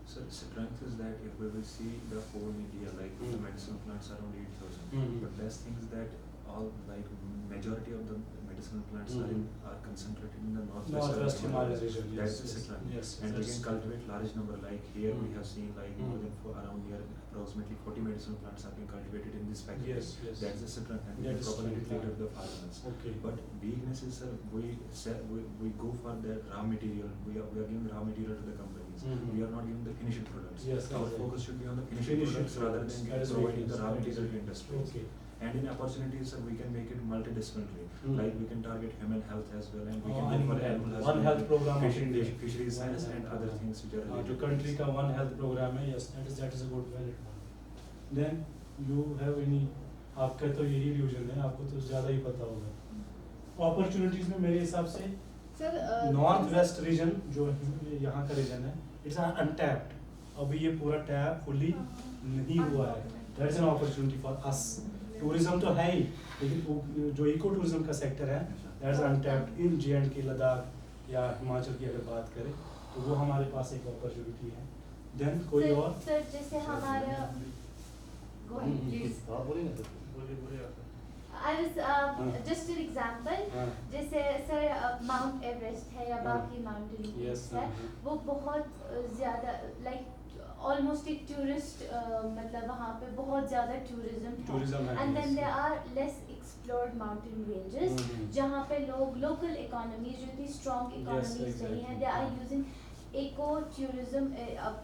So strength is that if we will see the whole India, like the medicinal plants around 8,000. But best thing is that all like majority of the medicinal plants are concentrated in the Northwest Himalayas region. That's the Yes, strength. yes, And we that's can cultivate large number. Like here we have seen like more Mm. than around here approximately 40 medicinal plants are being cultivated in this package. Yes, yes. That's the strength, and we That can is properly strength, treat yeah. up the farmers. Okay. But weakness is we go for the raw material. We are giving raw material to the companies. We are not giving the finished products. Yes, Our exactly. focus should be on the Finished finished products rather products. than That is providing the weakness. raw That is material to weakness. industries. Okay. And in opportunities, sir, we can make it multidisciplinary. Like we can target human health as well, and we Oh, can go animal for health. animal One health program of India. fisheries science, and other things which are जो related. country का one health program है, yes, that is a good valid one. Then you have any, आपका तो यही division है, आपको तो ज़्यादा ही पता होगा. Opportunities में मेरे हिसाब से सर नॉर्थ वेस्ट रीजन जो यहाँ का रीजन है, इट्स अनटैप्ड. अभी ये पूरा टैप फुली नहीं हुआ है. That is an opportunity for us. Tourism तो है ही, लेकिन जो इको टूरिज्म का सेक्टर है, that is untapped in J&K, Ladakh या हिमाचल की अगर बात करें, तो वो हमारे पास एक अपॉर्चुनिटी है. Then कोई और? सर जैसे हमारा go ahead please. हाँ बोलिए ना सर. बोलिए आप। I was just an example. हाँ. जैसे सर माउंट एवरेस्ट है या बाकी माउंटेन Yes, है, वो बहुत ज़्यादा लाइक ऑलमोस्ट एक टूरिस्ट मतलब वहाँ पे बहुत ज़्यादा Tourism है, and then yes. There are less explored mountain ranges जहाँ पे लोग लोकल इकोनॉमी जो इतनी स्ट्रॉन्ग इकोनॉमीज नहीं है, exactly. They are using eco tourism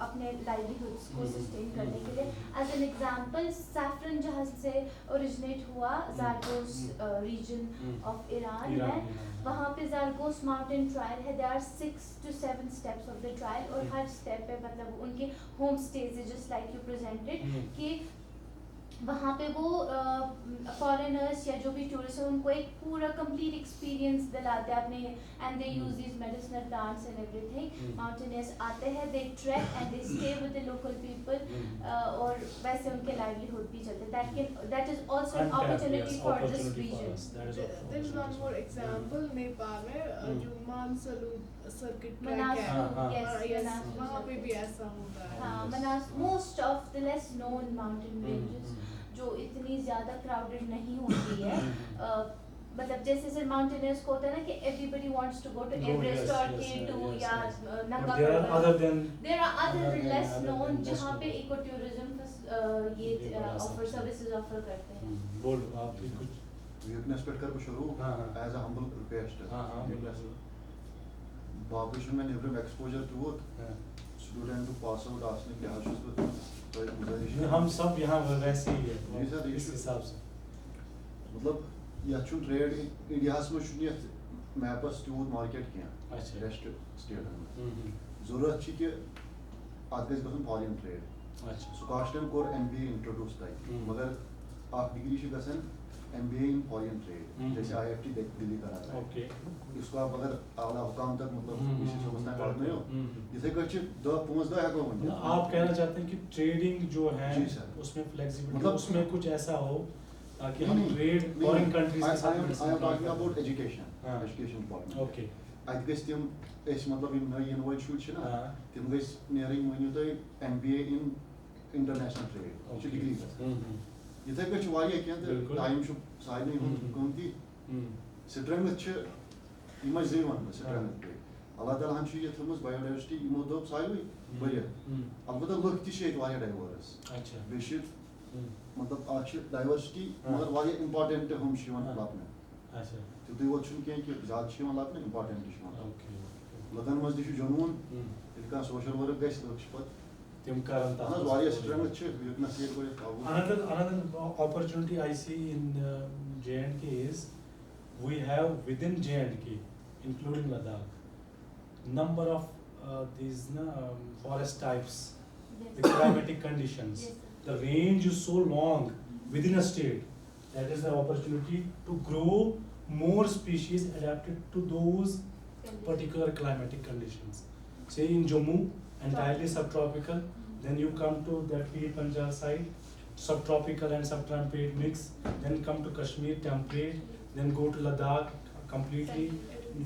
अपने लाइवलीहुड्स को सस्टेन करने के लिए. एज एन एग्जांपल सैफरन जहाँ से ओरिजिनेट हुआ ज़ारगोस रीजन ऑफ ईरान है, वहाँ पे ज़ारगोस माउंटेन ट्रायल है. There are 6 to 7 steps of the trial और हर स्टेप पे मतलब उनके home stage just like you presented कि वहाँ पे वो फॉरेनर्स या जो भी टूरिस्ट हैं उनको एक पूरा कंप्लीट एक्सपीरियंस दिलाते हैं अपने, and they use these medicinal plants and everything. Mountaineers आते हैं, they trek and they stay with the local people और वैसे उनके लाइवलीहुड भी चलते हैं. That is also an opportunity for this region. there is one more example. Nepal में जो मानसलूद सर्किट ट्रैक मनासलू, है, yes, yes, मनासलू वहाँ पे circuit. भी ऐसा होता है. हाँ, मनास most of the less known mountain ranges जो इतनी ज़्यादा क्राउडेड नहीं होती है. मतलब जैसे सर माउंटेनियर्स को होता है ना कि everybody wants to go to Everest और K2 या Nanga There are other than there are other other less than known less जहाँ पे known. इको टूरिज्म ये ये बड़ा ऑफर सब सर्विसेज ऑफर करते हैं. बोलो आप भी कुछ. वीकनेस पेट कर शुरू हाँ, हाँ. As a humble request. हाँ, हाँ, वीकनेस बाकी शुरू में नेबरम एक्सपोजर टूट हाँ. स्टूडेंट को पास आउट आसने के लिए तो गुजारिश नहीं, हम सब यहाँ वैसे ही है जी सर, ये इस should- हिसाब से. मतलब यह छु ट्रेड इंडियास में छु मैपस टूट मार्केट क्या अच्छा. रेस्ट स्टेट में हम्म. जरूरत छी कि अत गस गसन फॉरेन ट्रेड. अच्छा. सुकाशन कोर MBA इंट्रोड्यूस तक मगर आप डिग्री गसन MBA इन फॉरेन ट्रेड जैसे IFT दिल्ली करा था. ओके. इसको आप अगर आला हुकाम तक मतलब इसी समझना करते हो हम्म. जिसे कुछ 10-5 हेको वन. आप कहना चाहते हैं कि ट्रेडिंग जो है जी सर. उसमें फ्लेक्सिबिलिटी मतलब उसमें कुछ ऐसा हो ताकि हम ट्रेड फॉरेन कंट्रीज के साथ I am talking about education. हाँ. Education department. ओके. अत गस तिम मतलब यम नई इन वल शुर छ ना हाँ. तिम गस नेरिंग वनियो तय MBA in international trade. Okay. Degree गस. हम्म. इथे कुछ वारिया क्या बिल्कुल. टाइम छु साइड नहीं हम्म. कौन की स्ट्रेंथ छ इमा जीवन स्ट्रेंथ. अल्लाह ताला हम छु ये थमस बायोडाइवर्सिटी इमो दोप साइड बरिया. अलबत्ता लोग ति छ वारिया डाइवर्स. अच्छा. बेशि हम्म. मतलब आज डाइवर्सिटी हाँ. मगर वारिया इंपॉर्टेंट हम शिवन हाँ. लापने. अच्छा. तो तुम वो छु क्या कि ज्यादा शिवन लापने इंपॉर्टेंट शिवन. ओके. लगन मज दिशु जनून हम्म. इनका सोशल वर्क गस लक्ष्यपत. तिम कारण था. अनस वारिया स्ट्रेंथ छ वीकनेस ये कोई काबू. Another opportunity I see in J&K is we have within J&K, including Ladakh, number of these forest types, the climatic conditions. Yes, sir. The range is so long within a state. That is the opportunity to grow more species adapted to those particular climatic conditions. Say in Jammu, entirely subtropical. Then you come to that Pir Panjal side, subtropical and subtemperate mix. Then come to Kashmir, temperate. Then go to Ladakh, completely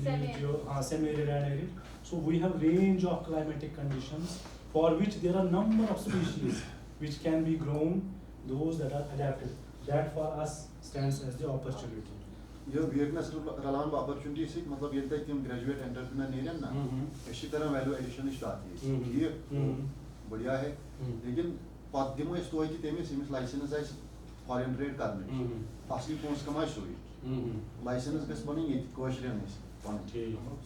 Semi-arid. semi-arid and arid. So we have range of climatic conditions for which there are number of species which can be grown, those that are adapted. That for us stands as the opportunity. ये weakness रलान opportunity से मतलब ये तक हम graduate entrepreneur नहीं ना इसी तरह वैल्यू एडिशन स्टार्ट है ये बढ़िया है लेकिन पद दिमो इस तो कि तेमिस इमिस लाइसेंस आइस फॉरेन ट्रेड करने असली पोंस कमाई सोई लाइसेंस गस बनी ये कोशरियन इस पन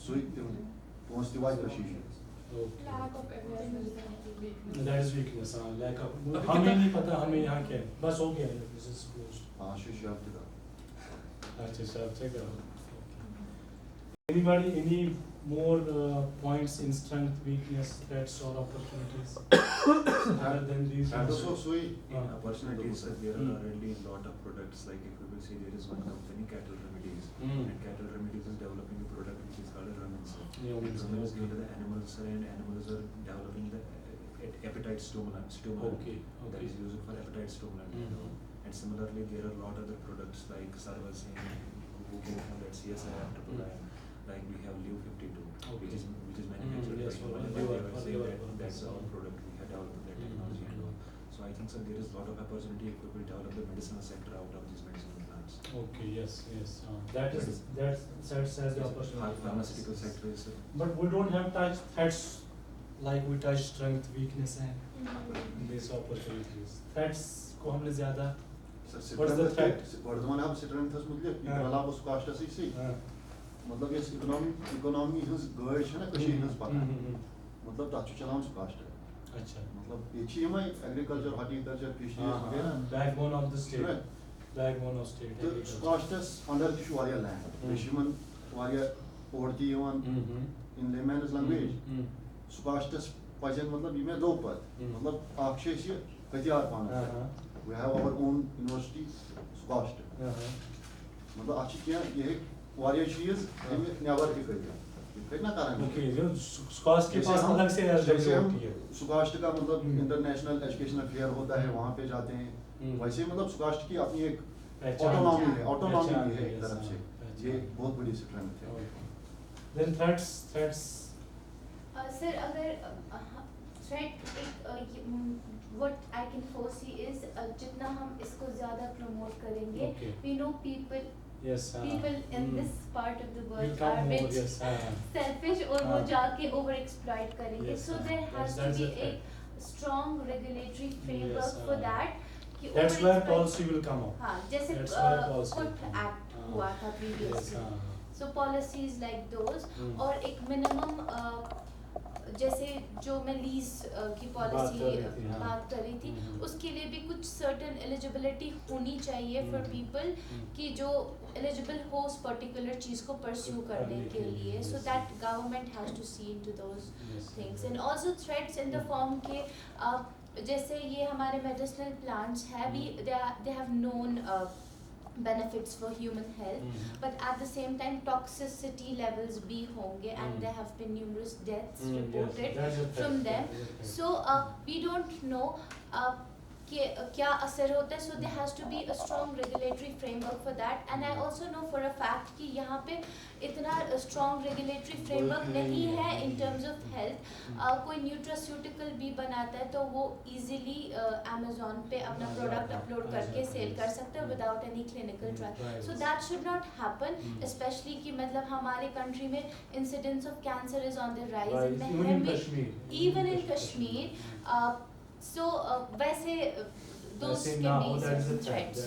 सोई पोंस दिवाज प्रशिक्षण lack of awareness that will be That is weakness. Lack of. हमें नहीं पता हमें यहाँ क्या है. बस हो गया. This is closed. हाँ शिष्य आप दिखा अच्छा sir, check it out. Anybody, any more points in strength, weakness, threats or opportunities other than these? and also सोई In opportunities, there are already a lot of products. Like if you will see, there is one company, Cattle Remedies, and Cattle Remedies is developing a product which is called Ramin. Ramin is given to the animals, and animals are developing the appetite stimulant. Okay. That is used for appetite stimulant. And similarly, there are a lot of other products like Sarvasin, who go from that CSI after like we have Leo 52, which is manufactured Yes, by that's our product. We have developed that technology and all. So I think so there is a lot of opportunity if we will develop the medicinal sector out of these medicinal plants. Okay. Yes. That sets as the opportunity. Pharmaceutical sector is But we don't have touch threats like we touch strength, weakness and these opportunities. Threats को हमने ज़्यादा. What's the threat? Varthaman आप strength मतलब इकराला उस cast से सी मतलब ये economy हंस गाइड है ना कशी हंस पता मतलब ताचु चलाम उस कास्ट है अच्छा. मतलब ये चीज़ में एग्रीकल्चर हॉर्टिकल्चर फिशरीज वगैरह Backbone of the state. Backbone of state. तो कास्टस अंडर टिशू वारिया लैंड विशमन वारिया पोर्टी वन इन लेमैन्स लैंग्वेज सुकास्टस पजन मतलब ये में दो पद मतलब आक्षेश ये हथियार पाना we have our own university squashed मतलब अच्छी क्या ये वारिया चीज हमें नेवर ही करते ना कारण Okay, जो स्क्वाश के पास अलग से जैसे हम होती है. सुकास्ट का मतलब इंटरनेशनल एजुकेशनल फेयर होता है वहाँ पे जाते हैं वैसे मतलब सुकास्ट की अपनी एक ऑटोनॉमी है एक तरफ से ये बहुत बड़ी स्ट्रेंथ है. Then threats. सर अगर threat what I can foresee is जितना हम इसको ज़्यादा promote करेंगे, Okay. we know people Yes. people in this part of the Will world come are more. rich, Yes. selfish और वो जाके over exploit करेंगे. Yes, So there has to that's be the a strong regulatory framework Yes, for that. कि That's where over-exploit- policy will come up. हाँ जैसे That's where policy Foot will come up. Act हुआ था Yes. previously. So policies like those और एक minimum जैसे जो मैं लीज की पॉलिसी बात कर रही थी उसके लिए भी कुछ सर्टेन एलिजिबिलिटी होनी चाहिए फॉर पीपल कि जो एलिजिबल हो उस पर्टिकुलर चीज़ को परस्यू करने के लिए so that government has to see into those things and also threats in the form के जैसे ये हमारे मेडिसिनल प्लांट्स है भी they have known benefits for human health but at the same time toxicity levels be honge and there have been numerous deaths reported from them so we don't know कि क्या असर होता है so there has to be a strong regulatory framework for that and I also know for a fact कि यहाँ पे इतना strong regulatory framework नहीं है in terms of health कोई nutraceutical भी बनाता है तो वो easily Amazon पे अपना product upload करके sale कर सकता है without any clinical trial so that should not happen especially कि मतलब हमारे country में incidence of cancer is on the rise even in Kashmir so वैसे those can be some threats.